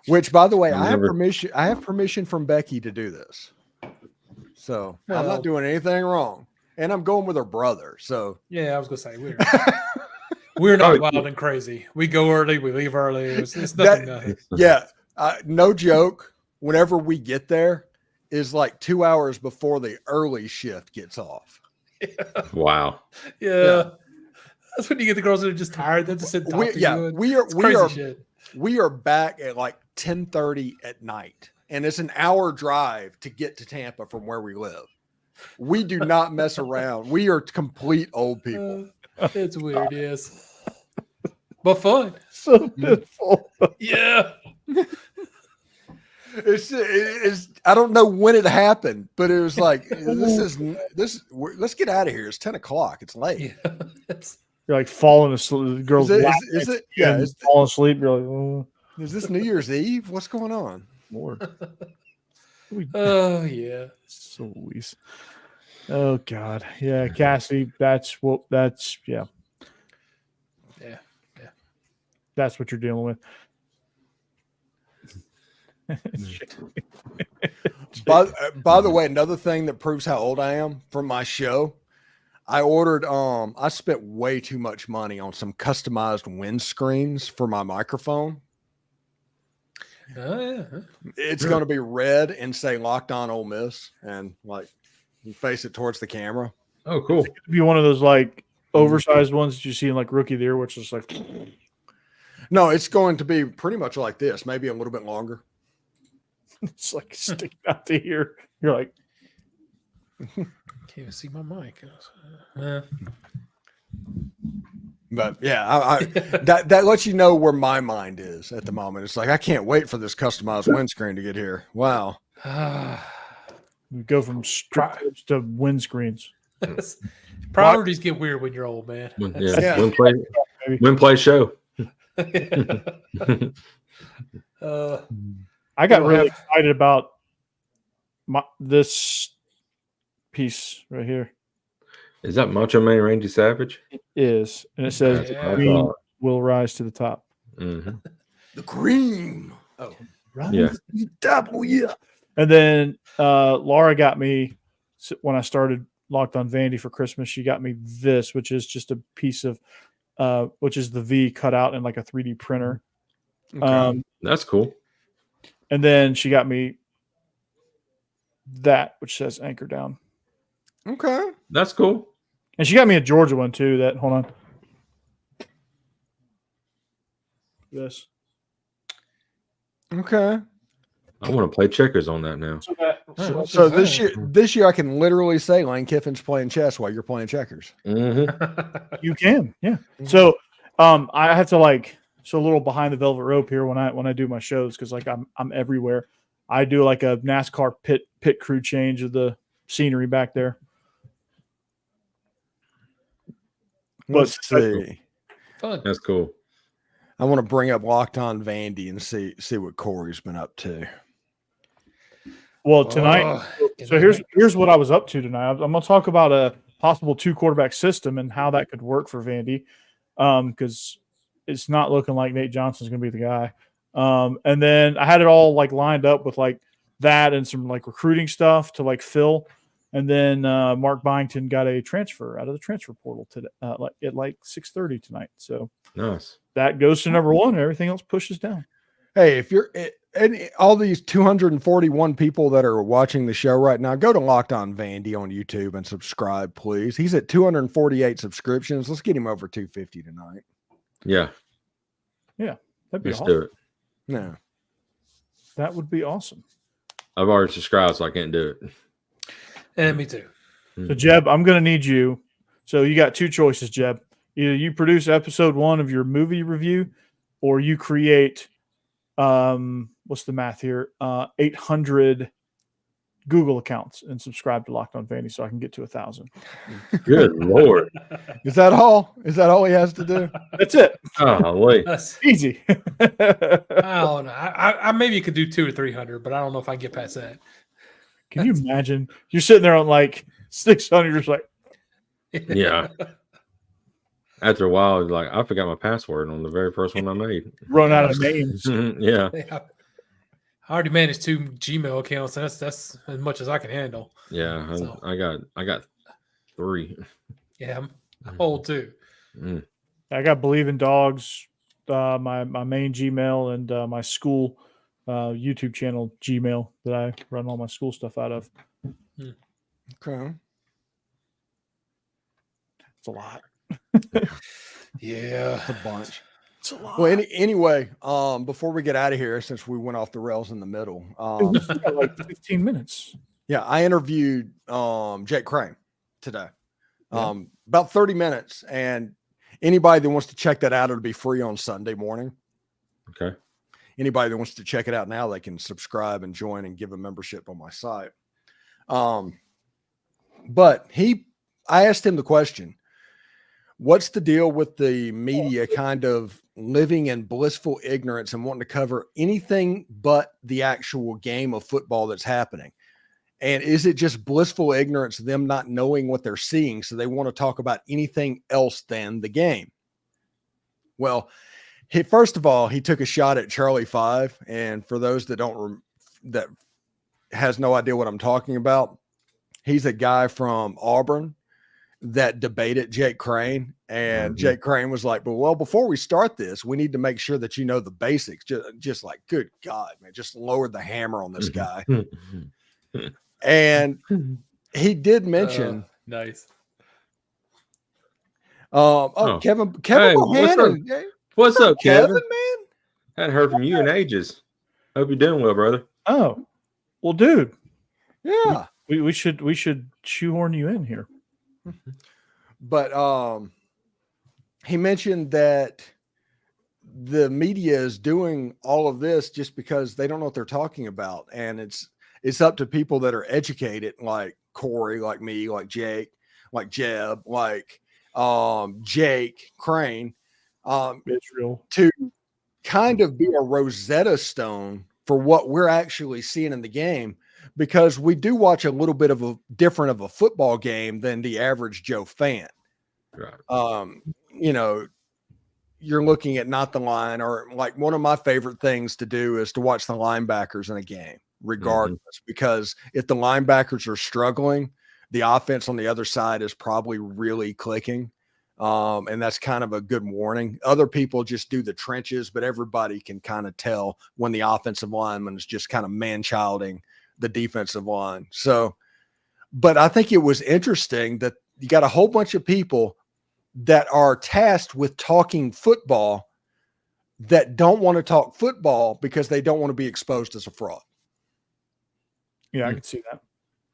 Which, by the way, I have permission from Becky to do this. So I'm not doing anything wrong. And I'm going with her brother. So yeah, I was gonna say we're not wild and crazy. We go early, we leave early. It's nothing. Yeah, no joke. Whenever we get there, is like 2 hours before the early shift gets off. Yeah. Wow. Yeah. That's when you get the girls that are just tired. They're just sitting talking to you. We are back at like 10:30 at night, and it's an hour drive to get to Tampa from where we live. We do not mess around. We are complete old people. It's weird, yes, but fun. So pitiful. Yeah. It's I don't know when it happened, but it was like let's get out of here. It's 10 o'clock. It's late. Yeah, you're like falling asleep. The girl's is it? Yeah, it's falling asleep. You're like, oh. Is this New Year's Eve? What's going on? Lord. Oh yeah. So Louise. Oh God. Yeah, Cassie. That's yeah. That's what you're dealing with. By the way, another thing that proves how old I am from my show, I ordered I spent way too much money on some customized windscreens for my microphone. Oh yeah. It's going to be red and say Locked On Ole Miss, and like you face it towards the camera. Oh, cool. It could be one of those like oversized ones that you see in like Rookie of the Year, which is like no, it's going to be pretty much like this, maybe a little bit longer. It's like sticking out to here. You're like, can't even see my mic. But yeah, that lets you know where my mind is at the moment. It's like I can't wait for this customized windscreen to get here. Wow. We go from strip clubs to windscreens. Priorities get weird when you're old, man. Win play show. I got really excited about this piece right here. Is that Macho Man Randy Savage? It is, and it says "Green will rise to the top." Mm-hmm. The cream. Oh, yeah. Double, yeah. And then Laura got me when I started Locked on Vandy for Christmas. She got me this, which is just a piece of, which is the V cut out in like a 3D printer. Okay. That's cool. And then she got me that, which says Anchor Down. Okay. That's cool. And she got me a Georgia one too. That, hold on. This. Okay. I want to play checkers on that now. So this year I can literally say Lane Kiffin's playing chess while you're playing checkers. Mm-hmm. You can, yeah. So I have to a little behind the velvet rope here when I do my shows, because like I'm everywhere. I do like a NASCAR pit crew change of the scenery back there. Let's see. Fun. That's cool. I want to bring up Locked on Vandy and see what Corey's been up to. Well, tonight, so here's what I was up to tonight. I'm going to talk about a possible 2-quarterback system and how that could work for Vandy, because it's not looking like Nate Johnson's going to be the guy. And then I had it all like lined up with like that and some like recruiting stuff to like fill. And then Mark Byington got a transfer out of the transfer portal today, at 6:30 tonight. So nice. That goes to number one. And everything else pushes down. Hey, if you're and all these 241 people that are watching the show right now, go to Locked on Vandy on YouTube and subscribe, please. He's at 248 subscriptions. Let's get him over 250 tonight. Yeah. Yeah. That'd be Let's awesome. do it. No. That would be awesome. I've already subscribed, so I can't do it. And me too. So, Jeb, I'm going to need you. So you got two choices, Jeb. Either you produce episode 1 of your movie review, or you create, what's the math here? 800 Google accounts and subscribe to Locked on Vandy so I can get to 1,000. Good Lord. Is that all? Is that all he has to do? That's it. Oh, wait. That's, Easy. I don't know. I maybe you could do 200 or 300, but I don't know if I can get past that. Can you imagine? You're sitting there on like 600. You're just like, Yeah. After a while, it's like, I forgot my password on the very first one I made. run out of names. Yeah. I already managed 2 Gmail accounts. That's as much as I can handle. Yeah. So. I got 3. Yeah, I'm old too. I got Bleav In Dawgs, my main Gmail, and my school YouTube channel Gmail that I run all my school stuff out of. Okay. It's a lot. Yeah, It's a bunch. It's a lot. Well, anyway, before we get out of here, since we went off the rails in the middle, We got like 15 minutes. yeah, I interviewed Jake Crane today, about 30 minutes, and anybody that wants to check that out, it'll be free on Sunday morning. Okay. Anybody that wants to check it out now, they can subscribe and join and give a membership on my site. But I asked him the question, what's the deal with the media kind of living in blissful ignorance and wanting to cover anything but the actual game of football that's happening? And is it just blissful ignorance, them not knowing what they're seeing, so they want to talk about anything else than the game? Well, first of all, he took a shot at Charlie 5. And for those that that has no idea what I'm talking about, he's a guy from Auburn that debated Jake Crane. And Jake Crane was like, well, before we start this, we need to make sure that you know the basics. Just like, good God, man, just lowered the hammer on this guy. And he did mention nice. Kevin Hey, Bohannon. What's up, Kevin? Man? Hadn't heard from you in ages. Hope you're doing well, brother. Oh, well, dude. Yeah. We should shoehorn you in here. But he mentioned that the media is doing all of this just because they don't know what they're talking about. And it's up to people that are educated, like Corey, like me, like Jake, like Jeb, like Jake Crane, Israel. to kind of be a Rosetta Stone for what we're actually seeing in the game, because we do watch a little bit of a different of a football game than the average Joe fan. Right. You're looking at not the line, or like one of my favorite things to do is to watch the linebackers in a game, regardless, because if the linebackers are struggling, the offense on the other side is probably really clicking. And that's kind of a good warning. Other people just do the trenches, but everybody can kind of tell when the offensive lineman is just kind of man-childing the defensive line. So, but I think it was interesting that you got a whole bunch of people that are tasked with talking football that don't want to talk football because they don't want to be exposed as a fraud. Yeah, I can see that.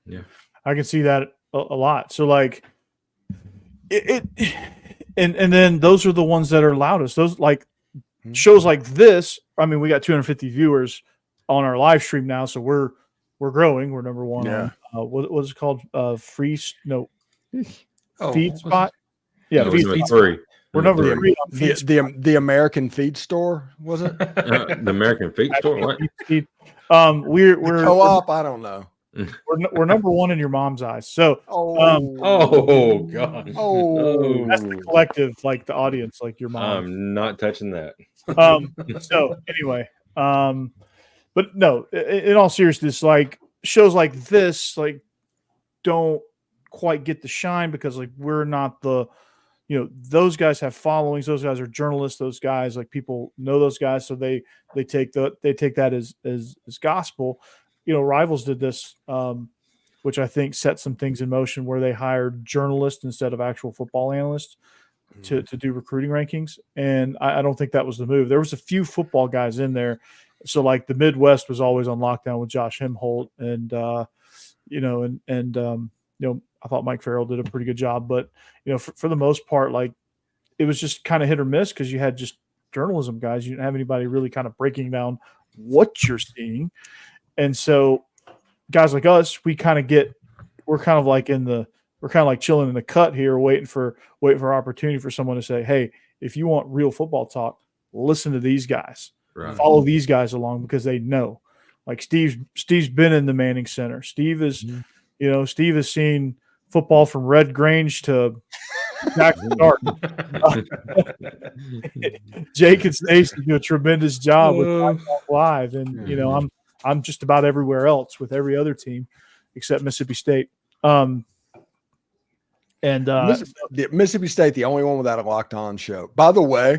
Yeah. I can see that a lot. So like and then those are the ones that are loudest. Those like shows like this. I mean, we got 250 viewers on our live stream now, so we're growing. We're number one. Yeah. On what is it called? Oh, Feed Spot. Yeah, No, feed number Spot. 3. We're number Number 3 on Feed Spot. The American Feed Store, was it? The American Feed Store. What? We're Co-op, I don't know. we're number 1 in your mom's eyes. So Oh God. Oh. that's the collective, like the audience, like your mom. I'm not touching that. So anyway, but no, in all seriousness, like shows like this, like don't quite get the shine because like we're not the, those guys have followings. Those guys are journalists. Those guys, like people know those guys. So they take that as gospel. Rivals did this, which I think set some things in motion where they hired journalists instead of actual football analysts to do recruiting rankings. And I don't think that was the move. There was a few football guys in there. So like the Midwest was always on lockdown with Josh Himholt and, I thought Mike Farrell did a pretty good job, but for the most part, like it was just kind of hit or miss because you had just journalism guys. You didn't have anybody really kind of breaking down what you're seeing. And so guys like us, we're kind of like chilling in the cut here, waiting for opportunity for someone to say, hey, if you want real football talk, listen to these guys, follow these guys along because they know. Like Steve's been in the Manning Center. Steve is, Steve has seen football from Red Grange to Jackson Garden. Jake and Stacey do a tremendous job with Live, and I'm just about everywhere else with every other team except Mississippi State. Mississippi State, the only one without a Locked On show. By the way,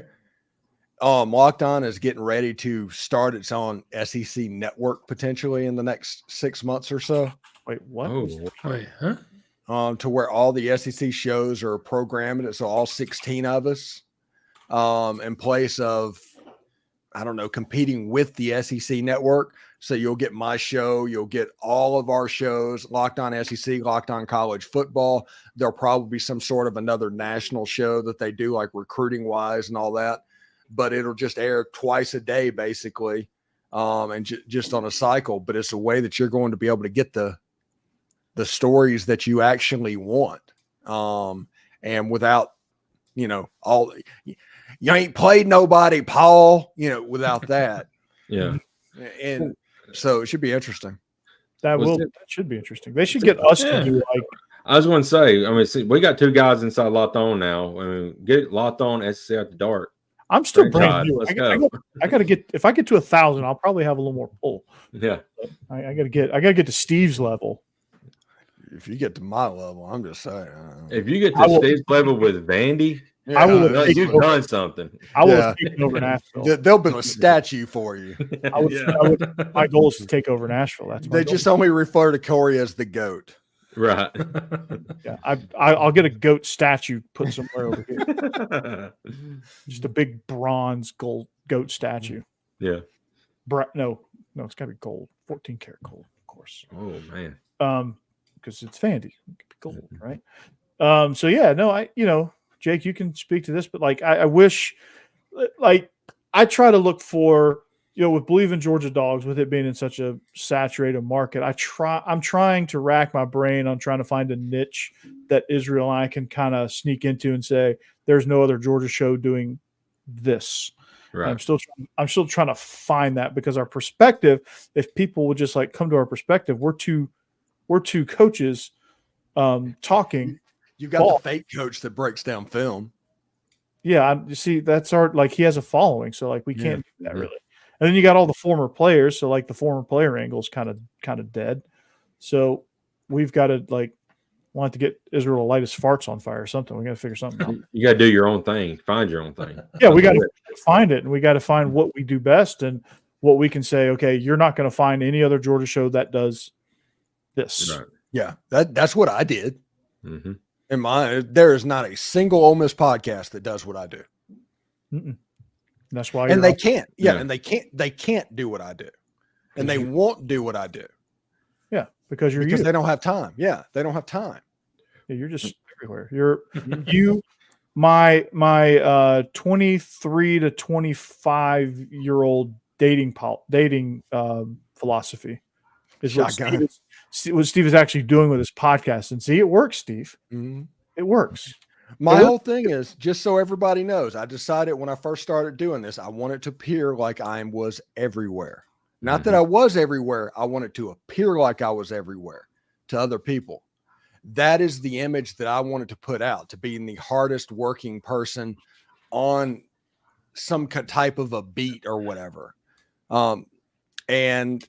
Locked On is getting ready to start its own SEC network potentially in the next 6 months or so. Wait, what? Oh, Wait, huh? To where all the SEC shows are programmed. So all 16 of us, in place of, I don't know, competing with the SEC network. So you'll get my show. You'll get all of our shows, Locked On SEC, Locked On College Football. There'll probably be some sort of another national show that they do, like recruiting wise and all that. But it'll just air twice a day, basically, and just on a cycle. But it's a way that you're going to be able to get the stories that you actually want, and without, all you ain't played nobody, Paul. Without that, yeah. And so it should be interesting. That should be interesting. They should get us to do like. I was going to say, see, we got 2 guys inside Locked On now. Get Locked On SEC After Dark. I'm still brand God, new. let's go. I got to get. If I get to 1,000, I'll probably have a little more pull. Yeah. I got to get to Steve's level. If you get to my level, I'm just saying. If you get to Steve's level with Vandy, I will have you've done something. I will have taken over Nashville. They'll build a statue for you. My goal is to take over Nashville. That's my They goal. just only refer to Corey as the GOAT. Right. Yeah, I'll get a goat statue put somewhere over here. Just a big bronze gold goat statue. Yeah. No, it's got to be gold. 14 karat gold, of course. Oh man. Because it's Vandy, it could be gold, right? So yeah, no, Jake, you can speak to this, but like I wish, like I try to look for, with Bleav In Georgia Dawgs, with it being in such a saturated market, I'm trying to rack my brain on trying to find a niche that Israel and I can kind of sneak into and say, there's no other Georgia show doing this. Right. I'm still trying to find that, because our perspective, if people would just like come to our perspective, we're two coaches talking. You've got the fake coach that breaks down film. Yeah, you see, that's our, like, he has a following, so like we can't do that Mhm. really. And then you got all the former players, so like the former player angle is kind of dead. So we've got to like want to get Israel to light his farts on fire or something. We got to figure something out. You got to do your own thing. Find your own thing. Yeah, we got to find it, and we got to find what we do best and what we can say. Okay, you're not going to find any other Georgia show that does this. Right. Yeah, that's what I did. Mm-hmm. There is not a single Ole Miss podcast that does what I do. Mm-mm. That's why, and they can't. Yeah, Yeah. and they can't do what I do, and they won't do what I do. Yeah, because they don't have time. Yeah, they don't have time. Yeah, you're just everywhere. My 23 to 25-year-old dating philosophy is what Steve is actually doing with his podcast. And see, it works, Steve. Mm-hmm. It works. My whole thing is, just so everybody knows, I decided when I first started doing this, I want it to appear like I was everywhere. Not that I was everywhere. I want it to appear like I was everywhere to other people. That is the image that I wanted to put out, to being the hardest working person on some type of a beat or whatever. And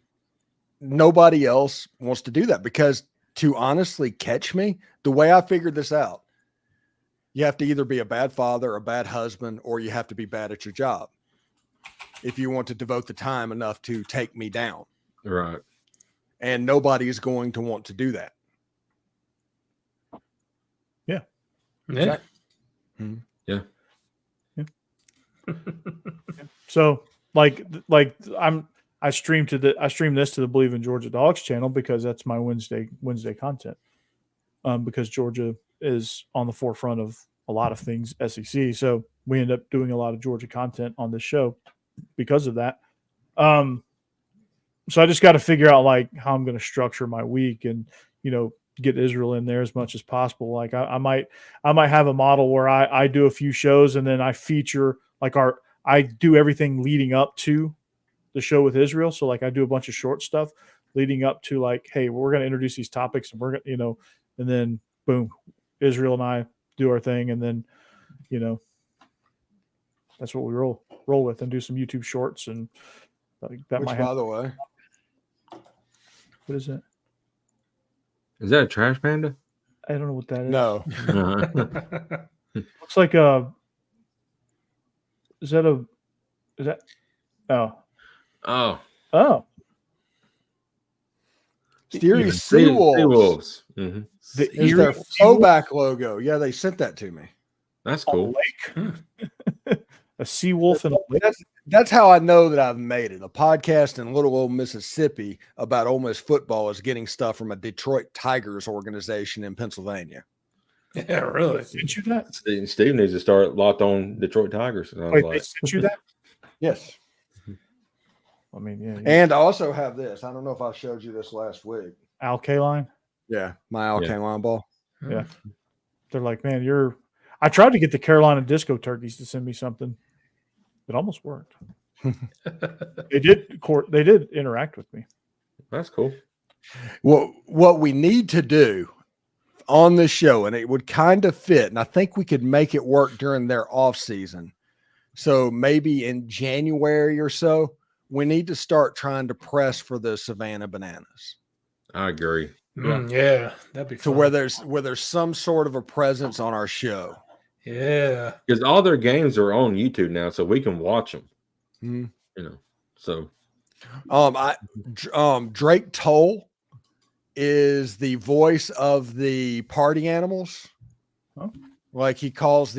nobody else wants to do that, because to honestly catch me, the way I figured this out, you have to either be a bad father, a bad husband, or you have to be bad at your job if you want to devote the time enough to take me down. Right. And nobody is going to want to do that. Yeah. Yeah. Yeah. So like I stream this to the Bleav In Georgia Dawgs channel, because that's my Wednesday content. Because Georgia is on the forefront of a lot of things SEC. So we end up doing a lot of Georgia content on this show because of that. So I just got to figure out like how I'm going to structure my week and, get Israel in there as much as possible. Like I might have a model where I do a few shows and then I feature like I do everything leading up to the show with Israel. So like I do a bunch of short stuff leading up to like, hey, we're going to introduce these topics and we're going to, and then boom, Israel and I do our thing. And then, that's what we roll with, and do some YouTube shorts. And like that Which, might by happen. the way, What is that? Is that a trash panda? I don't know what that is. no. Looks like is that oh Steery Seawolves. Mm-hmm. Is their flowback logo. Yeah, they sent that to me. That's cool. A sea wolf and a lake. That's how I know that I've made it. A podcast in Little Old Mississippi about Ole Miss football is getting stuff from a Detroit Tigers organization in Pennsylvania. Yeah, really. Sent you that? Steve needs to start locked on Detroit Tigers. Wait, they sent you that? Yes. I mean, yeah. And I also have this. I don't know if I showed you this last week. Al Kaline. Yeah, my Al Kaline ball. Yeah. They're like, man, I tried to get the Carolina Disco Turkeys to send me something. It almost worked. They did interact with me. That's cool. Well, what we need to do on this show, and it would kind of fit, and I think we could make it work during their off season. So maybe in January or so, we need to start trying to press for the Savannah Bananas. I agree. Yeah, that'd be fun. To where there's some sort of a presence on our show. Yeah, Because all their games are on YouTube now, so we can watch them. Mm-hmm. So Drake Toll is the voice of the party animals. Oh. Like he calls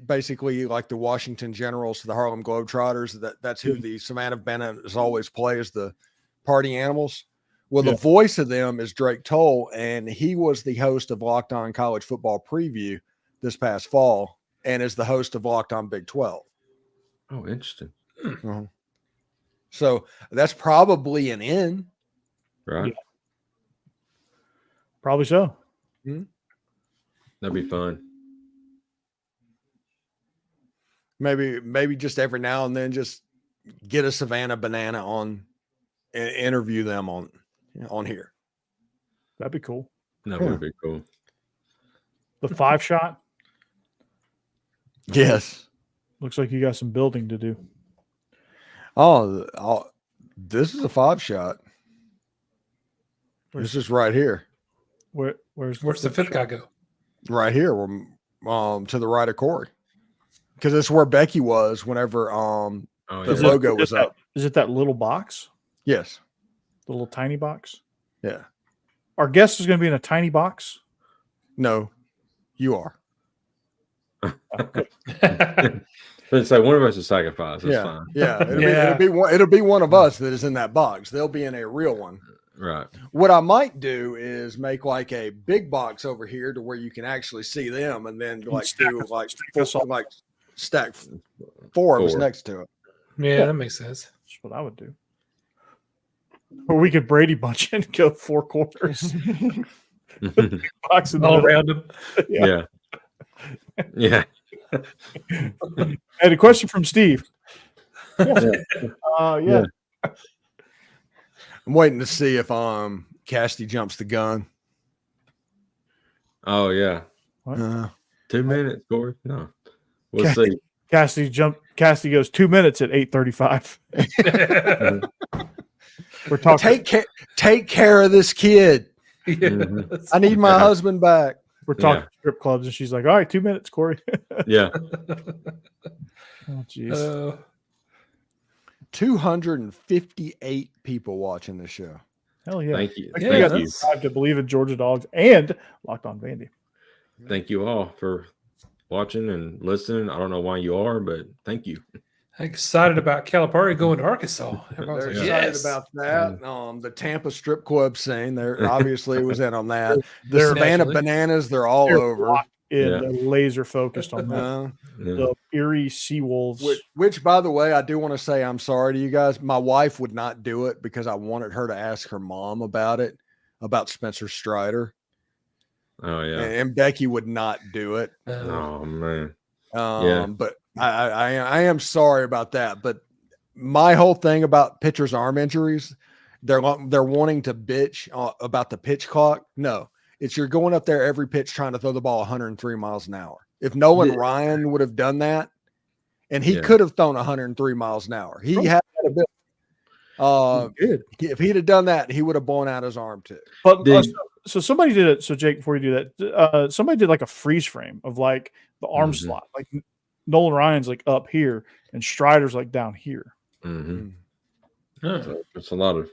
basically like the Washington Generals to the Harlem Globetrotters. That's who the Savannah Bananas always play, as the party animals. Well, the voice of them is Drake Toll, and he was the host of Locked On College Football Preview this past fall, and is the host of Locked On Big 12. Oh, interesting. Uh-huh. So that's probably an in. Right. Yeah. Probably so. That'd be fun. Maybe just every now and then, just get a Savannah banana on and interview them on here. That'd be cool. That would be cool. The 5-shot. Yes. Looks like you got some building to do. Oh, this is a 5-shot. This is right here. Where's the fifth guy go? Right here. We're to the right of Corey. Because it's where Becky was whenever the logo was up. Is it that little box? Yes. The little tiny box? Yeah. Our guest is going to be in a tiny box? No, you are. It's like one of us is sacrificed. That's fine. Yeah. It'll be one of us that is in that box. They'll be in a real one. Right. What I might do is make like a big box over here to where you can actually see them, and then stack 4 of us next to it. Yeah, that makes sense. That's what I would do. Or we could Brady bunch and go 4 quarters. Box all around them. Yeah. Yeah. Hey, a question from Steve. Yeah. I'm waiting to see if Cassidy jumps the gun. Oh yeah. 2 minutes, Corey. No. We'll see. Cassidy goes 2 minutes at 8:35. We're talking. Take care of this kid. Mm-hmm. I need my husband back. We're talking strip clubs, and she's like, "All right, 2 minutes, Corey." Yeah. Oh, jeez. 258 people watching this show. Hell yeah! Thank you. Yeah, Thank you. To Bleav in Georgia Dawgs and Locked On Vandy. Thank you all for watching and listening. I don't know why you are, but thank you. I'm excited about Calipari going to Arkansas. They're Like, excited about that. The Tampa strip club scene, there obviously was in on that. The Savannah Bananas, they're all over. They're laser focused on that. The Erie Seawolves. Which, by the way, I do want to say I'm sorry to you guys. My wife would not do it because I wanted her to ask her mom about it, about Spencer Strider. Oh yeah. And Becky would not do it. Oh man. But I am sorry about that. But my whole thing about pitchers' arm injuries, they're wanting to bitch about the pitch clock. No, it's you're going up there every pitch trying to throw the ball 103 miles an hour. If Nolan Ryan would have done that, and he could have thrown 103 miles an hour, he had a bit. If he'd have done that, he would have blown out his arm too. But so somebody did it. So Jake, before you do that, somebody did like a freeze frame of like the arm slot, like Nolan Ryan's like up here and Strider's like down here. Mm-hmm. So it's a lot of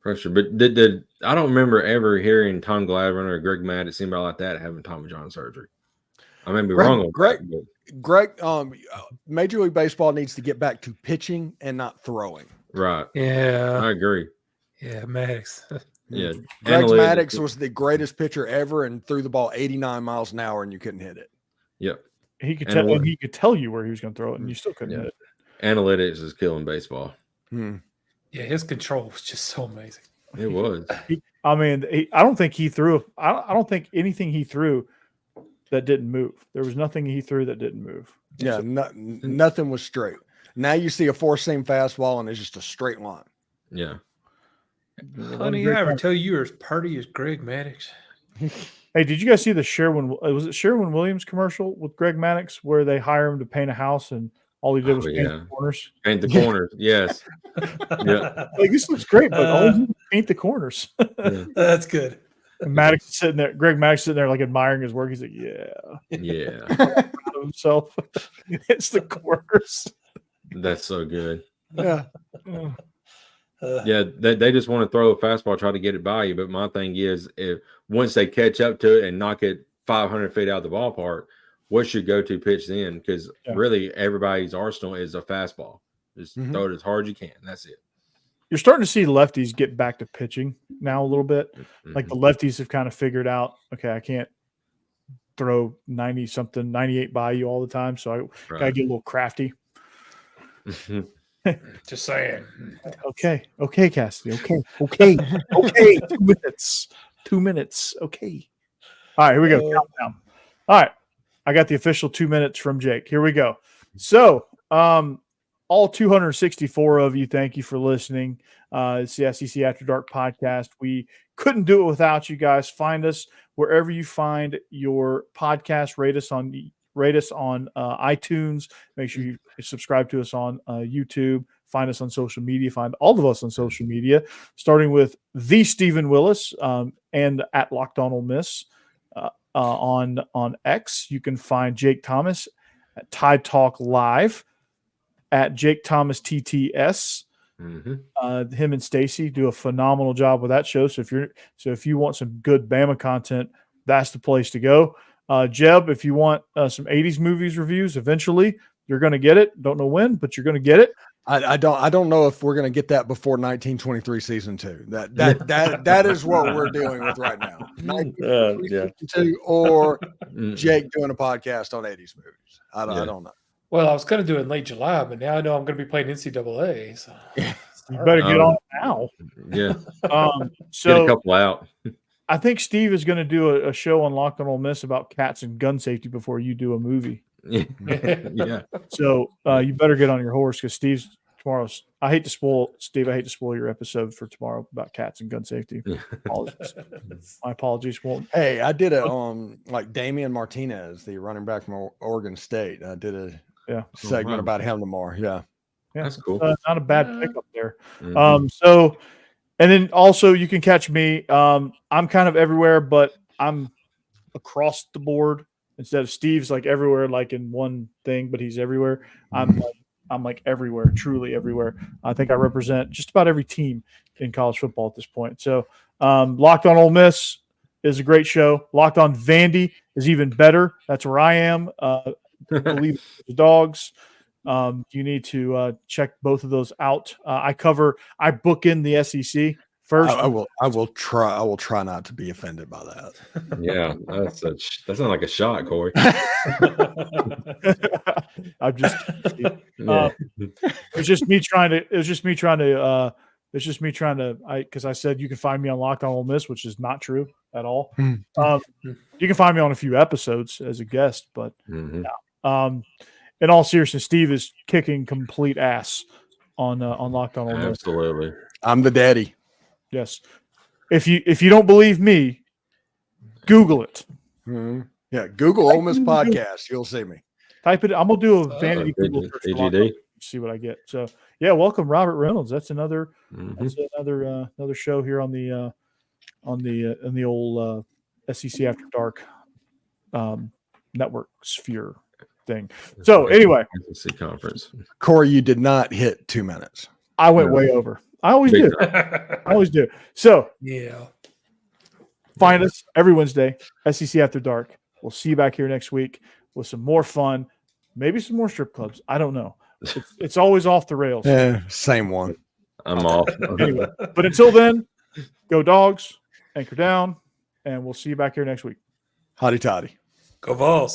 pressure. But did I don't remember ever hearing Tom Glavine or Greg Maddux, anybody like that, having Tommy John surgery. I may be wrong on Greg, Major League Baseball needs to get back to pitching and not throwing. Right. Yeah. I agree. Yeah, Maddux. Yeah. Greg Maddux was the greatest pitcher ever and threw the ball 89 miles an hour and you couldn't hit it. Yep. He could tell you where he was going to throw it and you still couldn't hit it. Analytics is killing baseball. Yeah, his control was just so amazing. It was. I don't think he threw. I don't think anything he threw that didn't move. There was nothing he threw that didn't move. Yeah, nothing was straight. Now you see a 4-seam fastball and it's just a straight line. Yeah. Honey, I ever tell you you're as purty as Greg Maddux? Hey, did you guys see the Sherwin Williams commercial with Greg Maddux where they hire him to paint a house and all he did was paint the corners? Paint the corners, yes. Yeah. Like, this looks great, but all he did was paint the corners. That's good. And Maddux is sitting there, Greg Maddux sitting there like admiring his work. He's like, yeah. Proud of himself. It's the corners. That's so good. Yeah. They just want to throw a fastball, try to get it by you. But my thing is, if once they catch up to it and knock it 500 feet out of the ballpark, what's your go-to pitch then? Because really everybody's arsenal is a fastball. Just throw it as hard as you can. That's it. You're starting to see lefties get back to pitching now a little bit. Like the lefties have kind of figured out, okay, I can't throw 90-something, 98 by you all the time. So I got to get a little crafty. Just saying. Okay, Cassidy. Okay. 2 minutes. 2 minutes. Okay. All right, here we go. Countdown. All right. I got the official 2 minutes from Jake. Here we go. So, all 264 of you, thank you for listening. It's the SEC After Dark podcast. We couldn't do it without you guys. Find us wherever you find your podcast. Rate us on iTunes. Make sure you subscribe to us on YouTube. Find us on social media. Find all of us on social media, starting with the Stephen Willis and at Locked On Ole Miss on X. You can find Jake Thomas at Tide Talk Live, at Jake Thomas TTS. Mm-hmm. Him and Stacey do a phenomenal job with that show. So if you want some good Bama content, that's the place to go. Jeb, if you want some 80s movies reviews, eventually you're going to get it. Don't know when, but you're going to get it. I don't know if we're going to get that before 1923 season 2. That is what we're dealing with right now. 1923 season 2 or Jake doing a podcast on 80s movies. I don't know. Well, I was going to do it in late July, but now I know I'm going to be playing NCAA. So you better get on it now. Yeah. So get a couple out. I think Steve is going to do a show on Locked On Ole Miss about cats and gun safety before you do a movie. Yeah. So you better get on your horse because Steve's tomorrow's. I hate to spoil your episode for tomorrow about cats and gun safety. Apologies. My apologies. Well, hey, I did a like Damian Martinez, the running back from Oregon State. I did a segment about him tomorrow. Yeah, that's cool. Not a bad pickup there. Mm-hmm. So, and then also you can catch me. I'm kind of everywhere, but I'm across the board. Instead of Steve's like everywhere, like in one thing, but he's everywhere. I'm like everywhere, truly everywhere. I think I represent just about every team in college football at this point. So Locked On Ole Miss is a great show. Locked On Vandy is even better. That's where I am. Bleav In Dawgs. You need to check both of those out. I book in the SEC first. I will try not to be offended by that. Yeah, that sounds like a shot, Corey. I'm just it's just me trying to because I said you can find me on Locked On Ole Miss, which is not true at all. You can find me on a few episodes as a guest, but in all seriousness, Steve is kicking complete ass on Locked On Ole Miss. Absolutely. I'm the daddy. Yes. If you don't believe me, Google it. Mm-hmm. Yeah, Google Ole Miss Podcast. You'll see me. Type it. I'm gonna do a vanity Google search. AGD. See what I get. So yeah, welcome Robert Reynolds. That's another another show here on the old SEC After Dark network sphere thing. So anyway, SEC conference. Corey, you did not hit 2 minutes. I went way over. I always do. I always do. So yeah, find us every Wednesday, SEC After Dark. We'll see you back here next week with some more fun, maybe some more strip clubs. I don't know. It's always off the rails. Same one. I'm off. Anyway, but until then, go Dogs, anchor down, and we'll see you back here next week. Hotty toddy. go Vols.